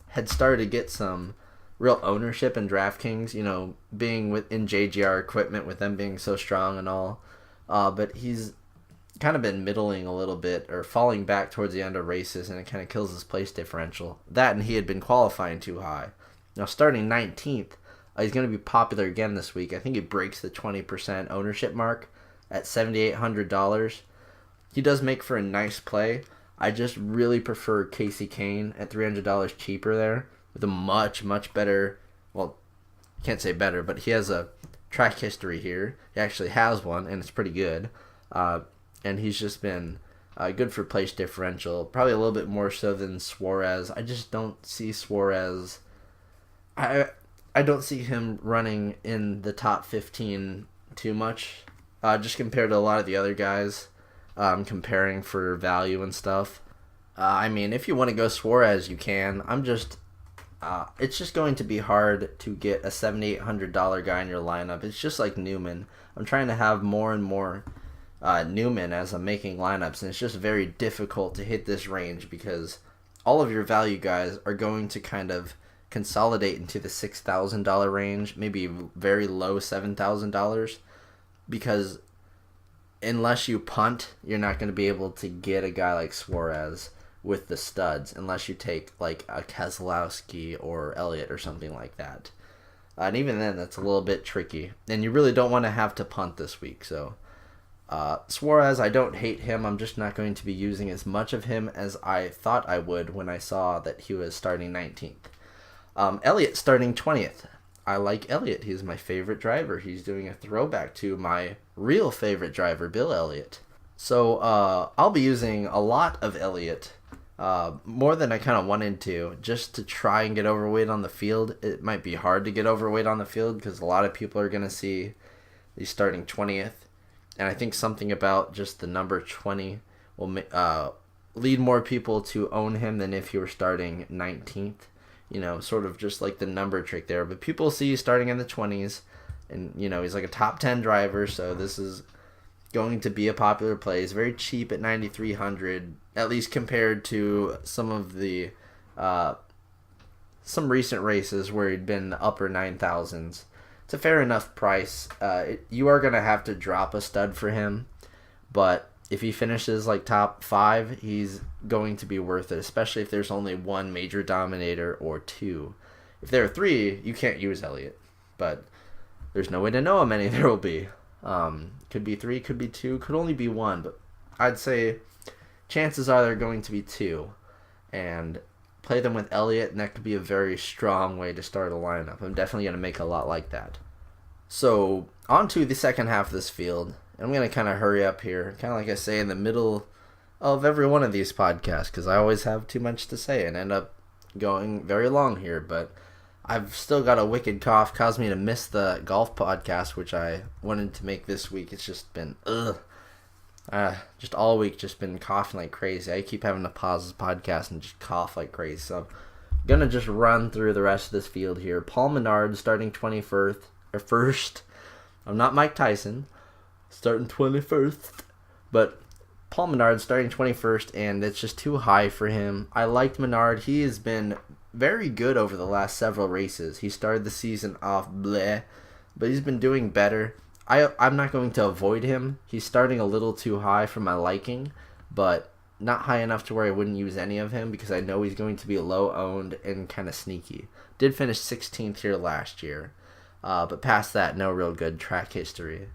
had started to get some real ownership in DraftKings, being in JGR equipment with them being so strong and all. But he's kind of been middling a little bit or falling back towards the end of races, and it kind of kills his place differential. That, and he had been qualifying too high. Now, starting 19th, he's going to be popular again this week. I think he breaks the 20% ownership mark at $7,800. He does make for a nice play. I just really prefer Casey Kane at $300 cheaper there with a much, much better, well, can't say better, but he has a track history here. He actually has one, and it's pretty good. And he's just been good for place differential, probably a little bit more so than Suarez. I just don't see Suarez. I don't see him running in the top 15 too much, just compared to a lot of the other guys. Comparing for value and stuff. If you want to go Suarez, you can. It's just going to be hard to get a $7,800 guy in your lineup. It's just like Newman. I'm trying to have more and more Newman as I'm making lineups, and it's just very difficult to hit this range because all of your value guys are going to kind of consolidate into the $6,000 range, maybe very low $7,000, because unless you punt, you're not going to be able to get a guy like Suarez with the studs unless you take like a Keselowski or Elliott or something like that. And even then, that's a little bit tricky. And you really don't want to have to punt this week. So Suarez, I don't hate him. I'm just not going to be using as much of him as I thought I would when I saw that he was starting 19th. Elliott starting 20th. I like Elliott. He's my favorite driver. He's doing a throwback to my real favorite driver, Bill Elliott. So I'll be using a lot of Elliott, more than I kind of wanted to, just to try and get overweight on the field. It might be hard to get overweight on the field because a lot of people are going to see he's starting 20th. And I think something about just the number 20 will lead more people to own him than if he were starting 19th. Sort of just like the number trick there. But people see he's starting in the 20s, and, he's like a top 10 driver, so this is going to be a popular play. He's very cheap at $9,300, at least compared to some of the, some recent races where he'd been upper 9,000s. It's a fair enough price. You are going to have to drop a stud for him, but if he finishes like top 5, he's going to be worth it, especially if there's only one major dominator or 2. If there are 3, you can't use Elliott, but there's no way to know how many there will be. Could be 3, could be 2, could only be 1, but I'd say chances are they're going to be 2, and play them with Elliott, and that could be a very strong way to start a lineup. I'm definitely going to make a lot like that. So, on to the second half of this field. I'm going to kind of hurry up here, kind of like I say in the middle of every one of these podcasts, because I always have too much to say and end up going very long here, but I've still got a wicked cough, caused me to miss the golf podcast, which I wanted to make this week. It's just been, just all week, just been coughing like crazy. I keep having to pause this podcast and just cough like crazy, so I'm going to just run through the rest of this field here. Paul Menard starting 21st, or first. I'm not Mike Tyson. Starting 21st, but Paul Menard starting 21st, and it's just too high for him. I liked Menard. He has been very good over the last several races. He started the season off bleh, but he's been doing better. I'm not going to avoid him. He's starting a little too high for my liking, but not high enough to where I wouldn't use any of him because I know he's going to be low owned and kind of sneaky. Did finish 16th here last year, but past that, no real good track history.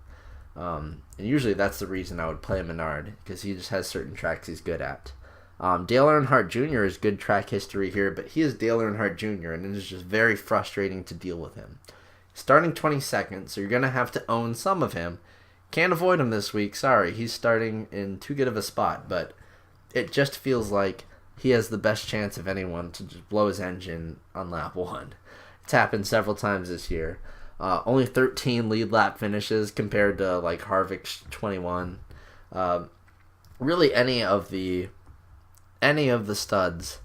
And usually that's the reason I would play Menard, because he just has certain tracks he's good at. Dale Earnhardt Jr. is good track history here, but he is Dale Earnhardt Jr., and it is just very frustrating to deal with him. Starting 22nd, so you're going to have to own some of him. Can't avoid him this week, sorry. He's starting in too good of a spot, but it just feels like he has the best chance of anyone to just blow his engine on lap 1. It's happened several times this year. Only 13 lead lap finishes compared to like Harvick's 21. Really, any of the studs,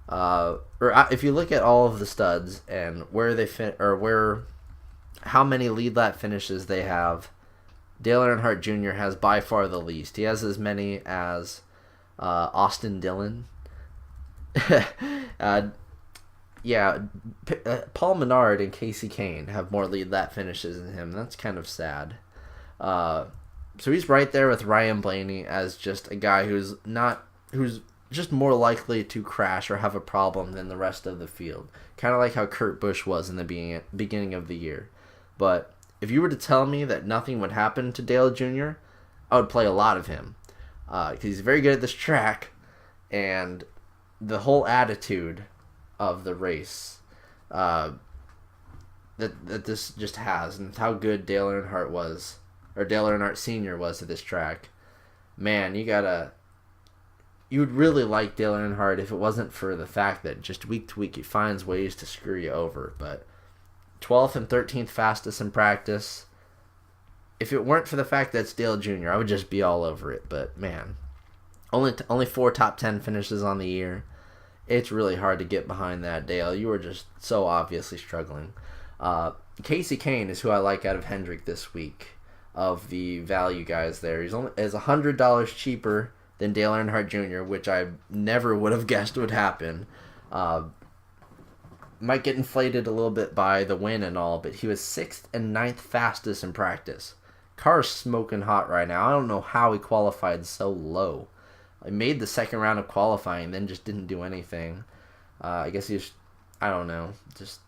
or if you look at all of the studs and where they fit or how many lead lap finishes they have, Dale Earnhardt Jr. has by far the least. He has as many as Austin Dillon. Paul Menard and Casey Kane have more lead lap finishes than him. That's kind of sad. So he's right there with Ryan Blaney as just a guy who's just more likely to crash or have a problem than the rest of the field. Kind of like how Kurt Busch was in the beginning of the year. But if you were to tell me that nothing would happen to Dale Jr., I would play a lot of him. Because he's very good at this track, and the whole attitude of the race that this just has, and how good Dale Earnhardt Sr. was at this track. Man, you would really like Dale Earnhardt if it wasn't for the fact that just week to week he finds ways to screw you over. But 12th and 13th fastest in practice. If it weren't for the fact that it's Dale Jr., I would just be all over it. But man, only 4 top 10 finishes on the year. It's really hard to get behind that, Dale. You were just so obviously struggling. Casey Kane is who I like out of Hendrick this week of the value guys there. He's $100 cheaper than Dale Earnhardt Jr., which I never would have guessed would happen. Might get inflated a little bit by the win and all, but he was 6th and 9th fastest in practice. Car's smoking hot right now. I don't know how he qualified so low. I made the second round of qualifying, then just didn't do anything. I guess I don't know. Just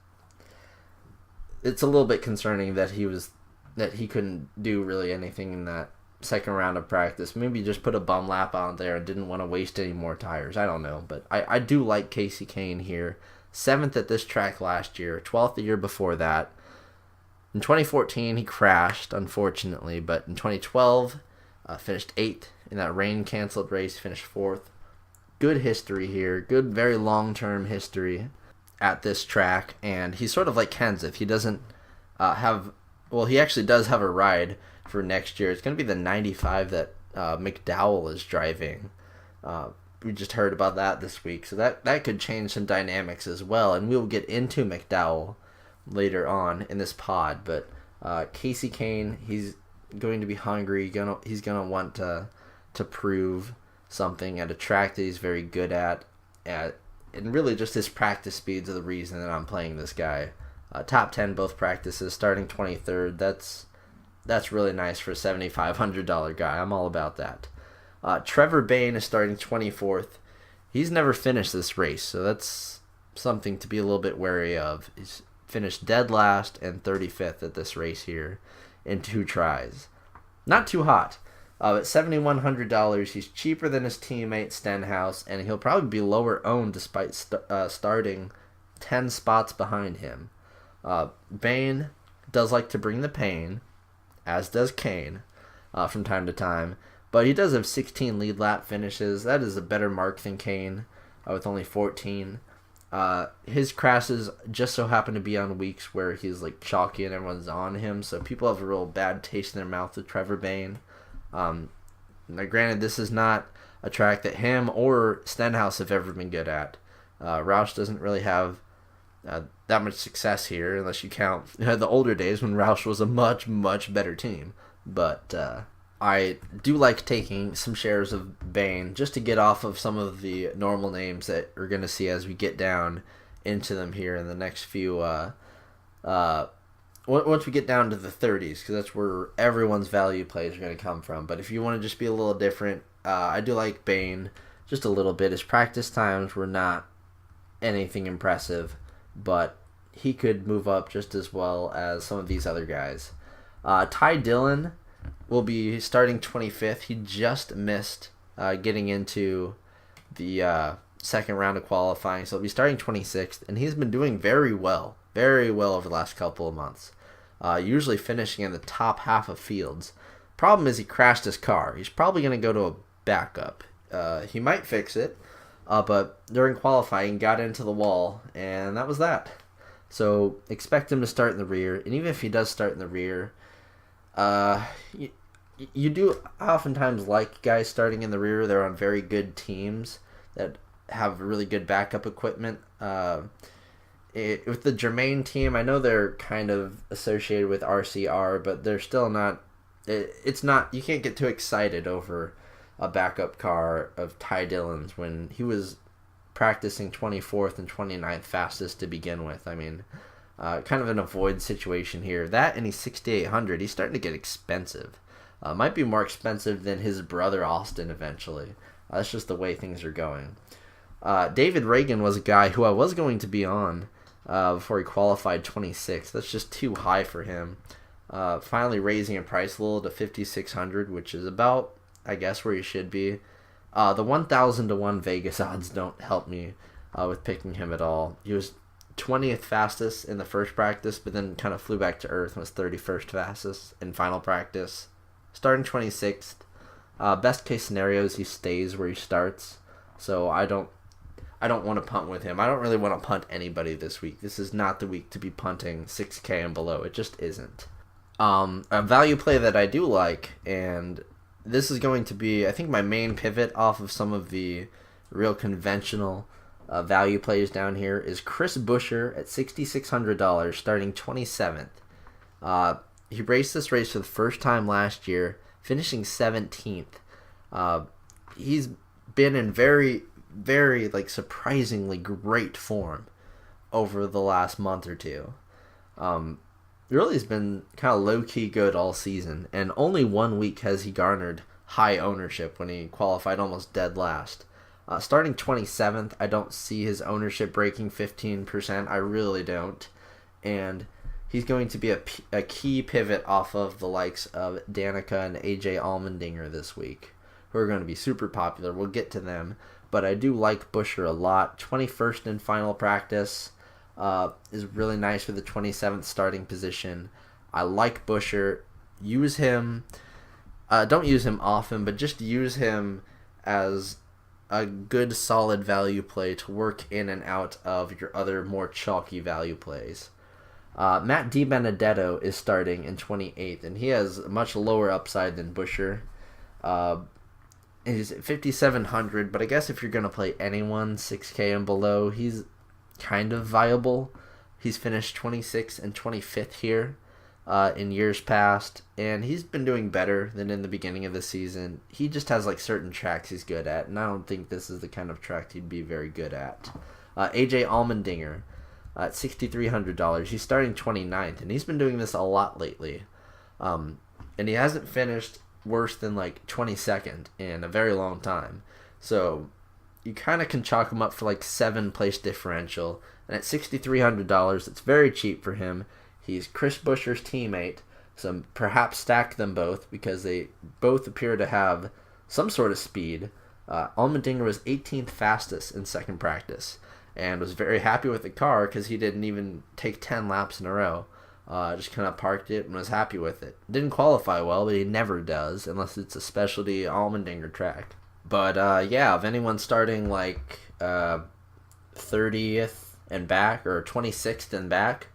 it's a little bit concerning that he couldn't do really anything in that second round of practice. Maybe just put a bum lap out there and didn't want to waste any more tires. I don't know, but I do like Casey Kane here. 7th at this track last year, 12th the year before that. In 2014, he crashed, unfortunately, but in 2012, finished 8th. In that rain-canceled race, finished 4th. Good history here. Good, very long-term history at this track. And he's sort of like Kenseth. He doesn't he actually does have a ride for next year. It's going to be the 95 that McDowell is driving. We just heard about that this week. So that could change some dynamics as well. And we'll get into McDowell later on in this pod. But Casey Kane, he's going to be hungry. He's going to want to prove something at a track that he's very good at. And really just his practice speeds are the reason that I'm playing this guy. Top 10 both practices, starting 23rd. That's really nice for a $7,500 guy. I'm all about that. Trevor Bayne is starting 24th. He's never finished this race, so that's something to be a little bit wary of. He's finished dead last and 35th at this race here in 2 tries. Not too hot. At $7,100, he's cheaper than his teammate Stenhouse, and he'll probably be lower owned despite starting 10 spots behind him. Bayne does like to bring the pain, as does Kane, from time to time, but he does have 16 lead lap finishes. That is a better mark than Kane, with only 14. His crashes just so happen to be on weeks where he's like chalky and everyone's on him, so people have a real bad taste in their mouth with Trevor Bayne. Now, granted, this is not a track that him or Stenhouse have ever been good at. Roush doesn't really have that much success here, unless you count the older days when Roush was a much, much better team. But I do like taking some shares of Bayne just to get off of some of the normal names that we're going to see as we get down into them here in the next few once we get down to the 30s, because that's where everyone's value plays are going to come from. But if you want to just be a little different, I do like Bayne just a little bit. His practice times were not anything impressive, but he could move up just as well as some of these other guys. Ty Dillon will be starting 25th. He just missed getting into the second round of qualifying, so he'll be starting 26th, and he's been doing very well over the last couple of months, usually finishing in the top half of fields. Problem is he crashed his car. He's probably going to go to a backup. He might fix it, but during qualifying he got into the wall, and that was that. So expect him to start in the rear, and even if he does start in the rear, you do oftentimes like guys starting in the rear. They're on very good teams that have really good backup equipment. With the Germain team, I know they're kind of associated with RCR, but they're still not. It's not. You can't get too excited over a backup car of Ty Dillon's when he was practicing 24th and 29th fastest to begin with. I mean, kind of an avoid situation here. That and he's 6,800. He's starting to get expensive. Might be more expensive than his brother Austin eventually. That's just the way things are going. David Reagan was a guy who I was going to be on before he qualified 26th. That's just too high for him. Finally raising a price a little to 5,600, which is about, I guess, where he should be. The 1,000 to 1 Vegas odds don't help me with picking him at all. He was 20th fastest in the first practice, but then kind of flew back to earth and was 31st fastest in final practice. Starting 26th. Best case scenario is he stays where he starts. So I don't want to punt with him. I don't really want to punt anybody this week. This is not the week to be punting 6K and below. It just isn't. A value play that I do like, and this is going to be, I think, my main pivot off of some of the real conventional value plays down here, is Chris Buescher at $6,600, starting 27th. He raced this race for the first time last year, finishing 17th. He's been in very, very, surprisingly great form over the last month or two. Really has been kind of low-key good all season, and only 1 week has he garnered high ownership when he qualified almost dead last. Starting 27th, I don't see his ownership breaking 15%. I really don't. And he's going to be a key pivot off of the likes of Danica and AJ Allmendinger this week, who are going to be super popular. We'll get to them. But I do like Buescher a lot. 21st in final practice is really nice for the 27th starting position. I like Buescher. Use him. Don't use him often, but just use him as a good solid value play to work in and out of your other more chalky value plays. Matt DiBenedetto is starting in 28th, and he has a much lower upside than Buescher. He's at 5,700, but I guess if you're going to play anyone 6K and below, he's kind of viable. He's finished 26th and 25th here in years past, and he's been doing better than in the beginning of the season. He just has certain tracks he's good at, and I don't think this is the kind of track he'd be very good at. AJ Allmendinger at $6,300. He's starting 29th, and he's been doing this a lot lately. And he hasn't finished worse than 22nd in a very long time. So you kind of can chalk him up for 7 place differential. And at $6,300, it's very cheap for him. He's Chris Buescher's teammate, so perhaps stack them both because they both appear to have some sort of speed. Allmendinger was 18th fastest in second practice and was very happy with the car because he didn't even take 10 laps in a row. Just kind of parked it and was happy with it. Didn't qualify well, but he never does unless it's a specialty Allmendinger track. But yeah, if anyone's starting 30th and back or 26th and back,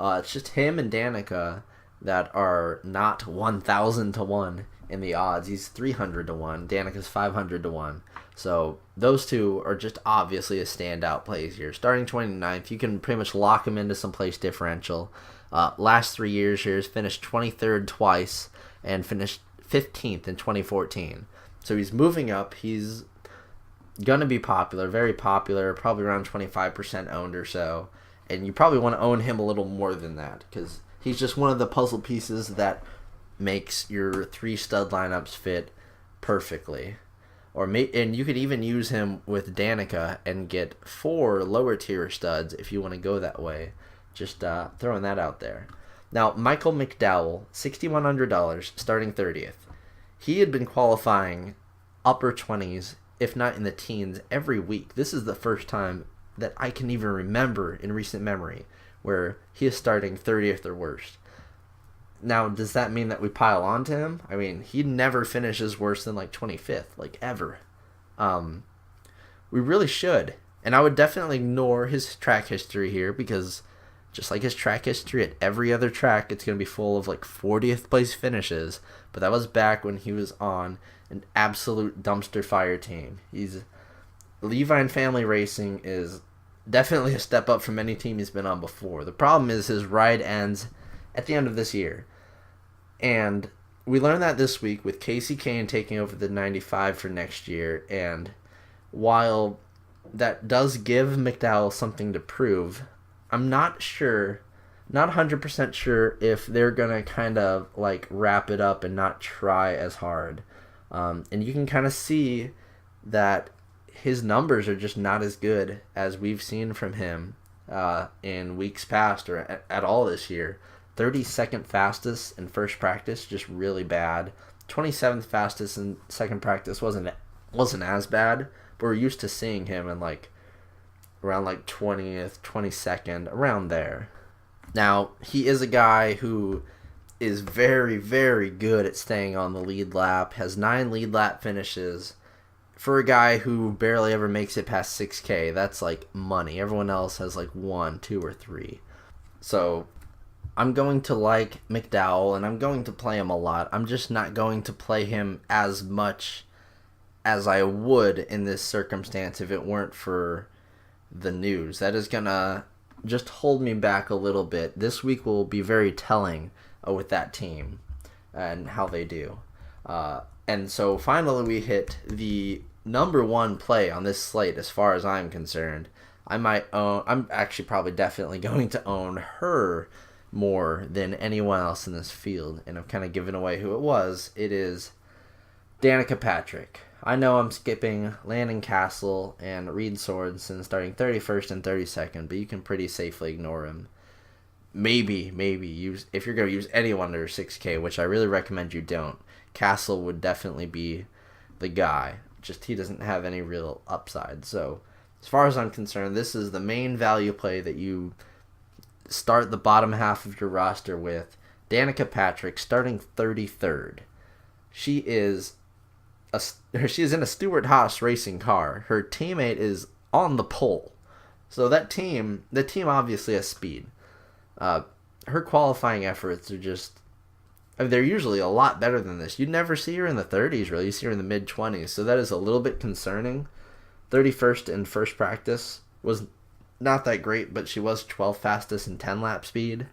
it's just him and Danica that are not 1,000 to 1 in the odds. He's 300 to 1. Danica's 500 to 1. So those two are just obviously a standout plays here. Starting 29th, you can pretty much lock him into some place differential. Last 3 years here, he's finished 23rd twice and finished 15th in 2014. So he's moving up. He's going to be popular, very popular, probably around 25% owned or so. And you probably want to own him a little more than that because he's just one of the puzzle pieces that makes your 3 stud lineups fit perfectly. And you could even use him with Danica and get 4 lower tier studs if you want to go that way. Just throwing that out there. Now, Michael McDowell, $6,100, starting 30th. He had been qualifying upper 20s, if not in the teens, every week. This is the first time that I can even remember in recent memory where he is starting 30th or worse. Now, does that mean that we pile on to him? I mean, he never finishes worse than 25th, ever. We really should. And I would definitely ignore his track history here because just like his track history at every other track, it's going to be full of 40th place finishes. But that was back when he was on an absolute dumpster fire team. Levi Family Racing is definitely a step up from any team he's been on before. The problem is his ride ends at the end of this year. And we learned that this week with Casey Kane taking over the 95 for next year, and while that does give McDowell something to prove, I'm not 100% sure if they're going to kind of like wrap it up and not try as hard. And you can kind of see that his numbers are just not as good as we've seen from him in weeks past or at all this year. 32nd fastest in first practice, just really bad. 27th fastest in second practice wasn't as bad, but we're used to seeing him in like around like 20th, 22nd, around there. Now, he is a guy who is very, very good at staying on the lead lap, has 9 lead lap finishes. For a guy who barely ever makes it past 6K, that's like money. Everyone else has like 1, 2, or 3. So I'm going to like McDowell, and I'm going to play him a lot. I'm just not going to play him as much as I would in this circumstance if it weren't for the news. That is going to just hold me back a little bit. This week will be very telling with that team and how they do. And so finally we hit the number 1 play on this slate as far as I'm concerned. I'm actually probably definitely going to own her more than anyone else in this field, and I've kind of given away who it was. It is Danica Patrick. I know I'm skipping Landon Castle and Reed Sorensen starting 31st and 32nd, but you can pretty safely ignore him. Maybe use, if you're going to use anyone under 6K, which I really recommend you don't. Castle would definitely be the guy. Just he doesn't have any real upside. So as far as I'm concerned, this is the main value play that you start the bottom half of your roster with. Danica Patrick starting 33rd. She is in a Stewart Haas racing car. Her teammate is on the pole. So the team obviously has speed. Her qualifying efforts are just, they're usually a lot better than this. You'd never see her in the 30s, really. You see her in the mid-20s. So that is a little bit concerning. 31st in first practice was not that great, but she was 12th fastest in 10-lap speed.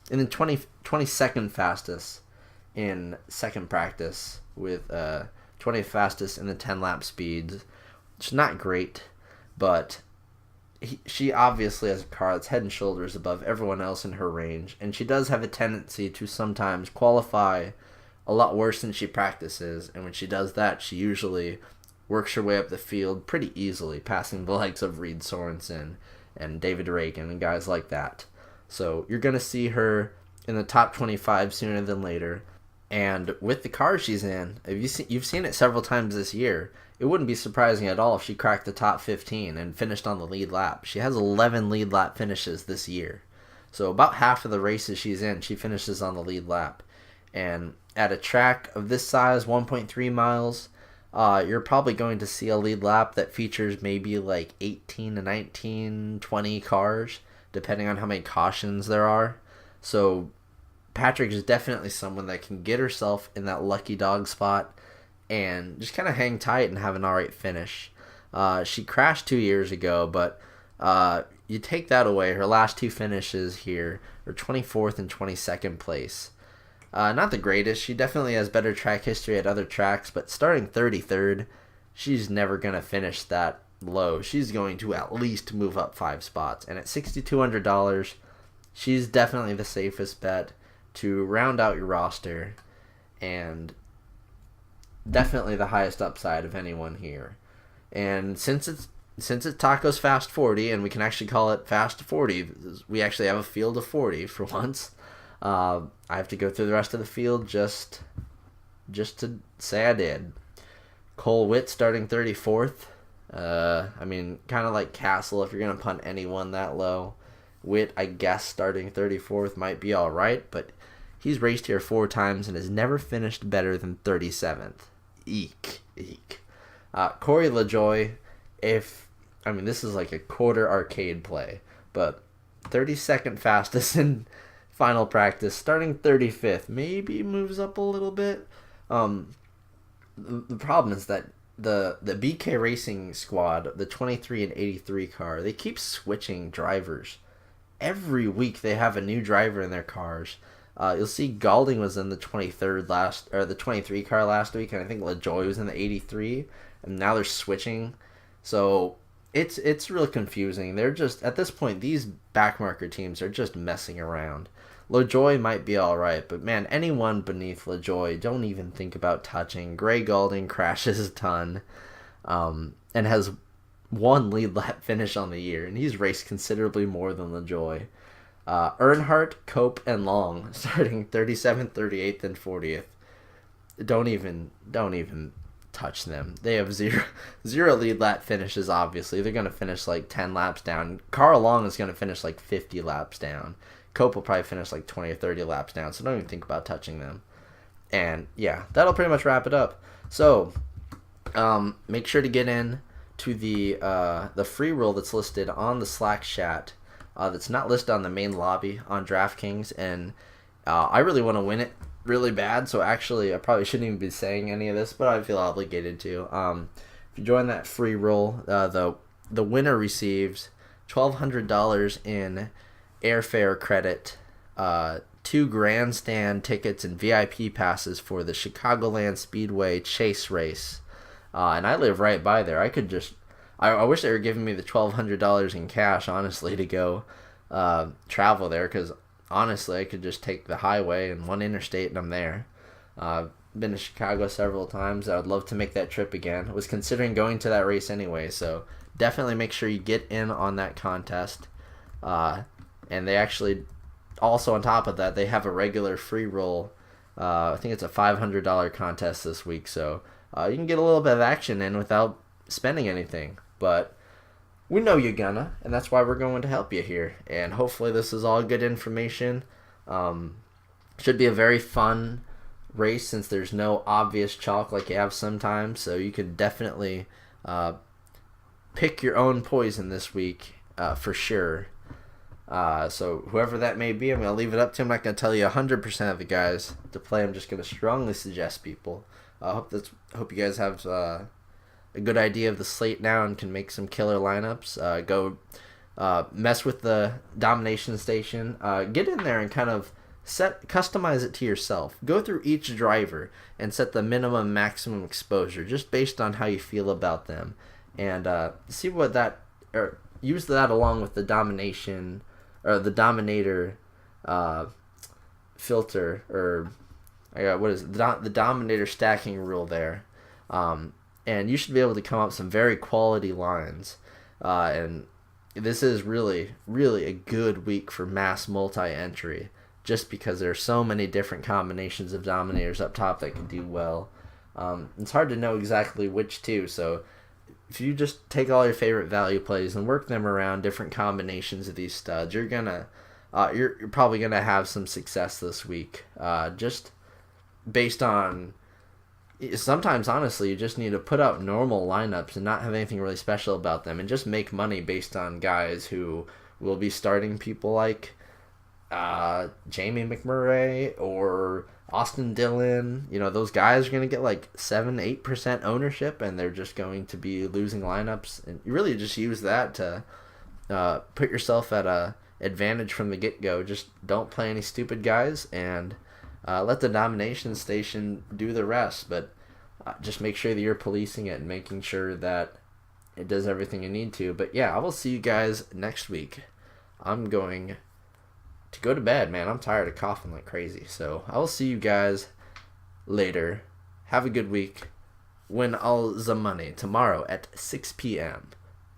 And then 22nd fastest in second practice with 20th fastest in the 10-lap speeds. It's not great, but she obviously has a car that's head and shoulders above everyone else in her range, and she does have a tendency to sometimes qualify a lot worse than she practices, and when she does that, she usually works her way up the field pretty easily, passing the likes of Reed Sorensen and David Reagan and guys like that. So you're going to see her in the top 25 sooner than later. And with the car she's in, you've seen it several times this year, it wouldn't be surprising at all if she cracked the top 15 and finished on the lead lap. She has 11 lead lap finishes this year. So about half of the races she's in, she finishes on the lead lap. And at a track of this size, 1.3 miles, you're probably going to see a lead lap that features maybe like 18 to 19, 20 cars, depending on how many cautions there are. So Patrick is definitely someone that can get herself in that lucky dog spot and just kind of hang tight and have an alright finish. She crashed 2 years ago, but you take that away, her last 2 finishes here are 24th and 22nd place. Not the greatest. She definitely has better track history at other tracks, but starting 33rd, she's never going to finish that low. She's going to at least move up 5 spots. And at $6,200, she's definitely the safest bet to round out your roster and definitely the highest upside of anyone here. And since it's Taco's Fast 40, and we can actually call it Fast 40, we actually have a field of 40 for once. I have to go through the rest of the field just to say I did. Cole Witt starting 34th. Kind of like Castle if you're going to punt anyone that low. Witt, I guess, starting 34th might be all right, but he's raced here 4 times and has never finished better than 37th. Eek. Corey LaJoy, this is like a quarter arcade play, but 32nd fastest in final practice, starting 35th, maybe moves up a little bit. The problem is that the BK Racing squad, the 23 and 83 car, they keep switching drivers. Every week they have a new driver in their cars. You'll see Galding was in the 23 car last week, and I think LaJoie was in the 83, and now they're switching. So it's really confusing. They're just, at this point, these backmarker teams are just messing around. LaJoie might be all right, but man, anyone beneath LaJoie, don't even think about touching. Gray Galding crashes a ton, and has one lead lap finish on the year, and he's raced considerably more than LaJoie. Earnhardt, Cope, and Long starting 37th, 38th, and 40th. Don't even touch them. They have zero lead lap finishes. Obviously, they're going to finish like 10 laps down. Carl Long is going to finish like 50 laps down. Cope will probably finish like 20 or 30 laps down, so don't even think about touching them. And yeah, that'll pretty much wrap it up. So make sure to get in to the free roll that's listed on the Slack chat. That's not listed on the main lobby on DraftKings, and I really want to win it really bad, so actually I probably shouldn't even be saying any of this, but I feel obligated to. If you join that free roll, the winner receives $1,200 in airfare credit, 2 grandstand tickets and VIP passes for the Chicagoland Speedway Chase race. And I live right by there. I wish they were giving me the $1,200 in cash, honestly, to go travel there, because honestly, I could just take the highway and one interstate and I'm there. Been to Chicago several times. I would love to make that trip again. I was considering going to that race anyway, so definitely make sure you get in on that contest. And they actually, also on top of that, they have a regular free roll. I think it's a $500 contest this week, so you can get a little bit of action in without spending anything. But we know you're gonna, and that's why we're going to help you here. And hopefully this is all good information. Should be a very fun race since there's no obvious chalk like you have sometimes, so you could definitely pick your own poison this week for sure. So whoever that may be, I'm going to leave it up to him. I'm not going to tell you 100% of the guys to play. I'm just going to strongly suggest people. I hope you guys have a good idea of the slate now and can make some killer lineups. Go mess with the domination station. Get in there and kind of customize it to yourself. Go through each driver and set the minimum maximum exposure just based on how you feel about them, and see what use that along with the domination or the dominator filter, or what is it? The dominator stacking rule there, and you should be able to come up with some very quality lines. And this is really, really a good week for mass multi-entry, just because there are so many different combinations of dominators up top that can do well. It's hard to know exactly which two, so if you just take all your favorite value plays and work them around different combinations of these studs, you're probably gonna have some success this week. Just based on, sometimes honestly you just need to put out normal lineups and not have anything really special about them, and just make money based on guys who will be starting people like Jamie McMurray or Austin Dillon. Those guys are going to get like 7-8% ownership, and they're just going to be losing lineups, and you really just use that to put yourself at a advantage from the get-go. Just don't play any stupid guys, and let the domination station do the rest, but just make sure that you're policing it and making sure that it does everything you need to. But yeah, I will see you guys next week. I'm going to go to bed, man. I'm tired of coughing like crazy. So I will see you guys later. Have a good week. Win all the money tomorrow at 6 p.m.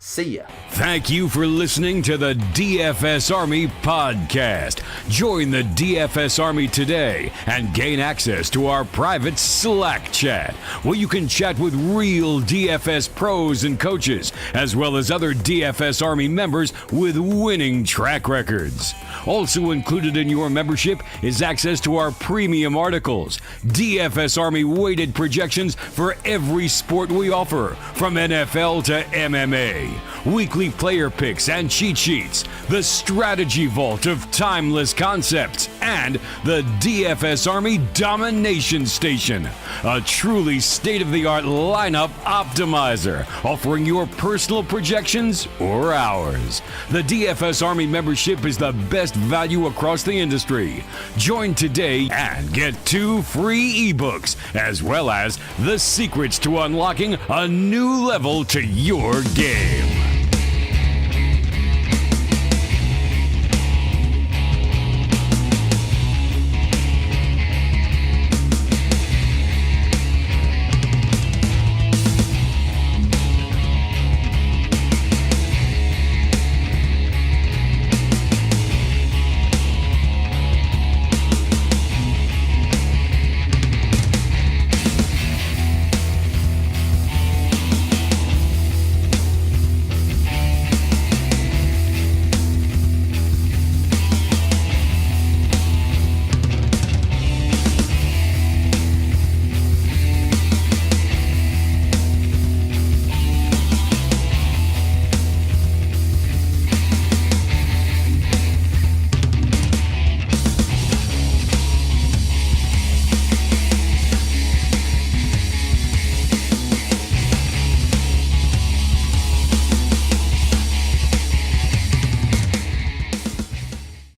See ya. Thank you for listening to the DFS Army podcast. Join the DFS Army today and gain access to our private Slack chat, where you can chat with real DFS pros and coaches, as well as other DFS Army members with winning track records. Also included in your membership is access to our premium articles, DFS Army weighted projections for every sport we offer, from NFL to MMA. Weekly player picks and cheat sheets, the strategy vault of timeless concepts, and the DFS Army Domination Station, a truly state-of-the-art lineup optimizer, offering your personal projections or ours. The DFS Army membership is the best value across the industry. Join today and get 2 free ebooks, as well as the secrets to unlocking a new level to your game.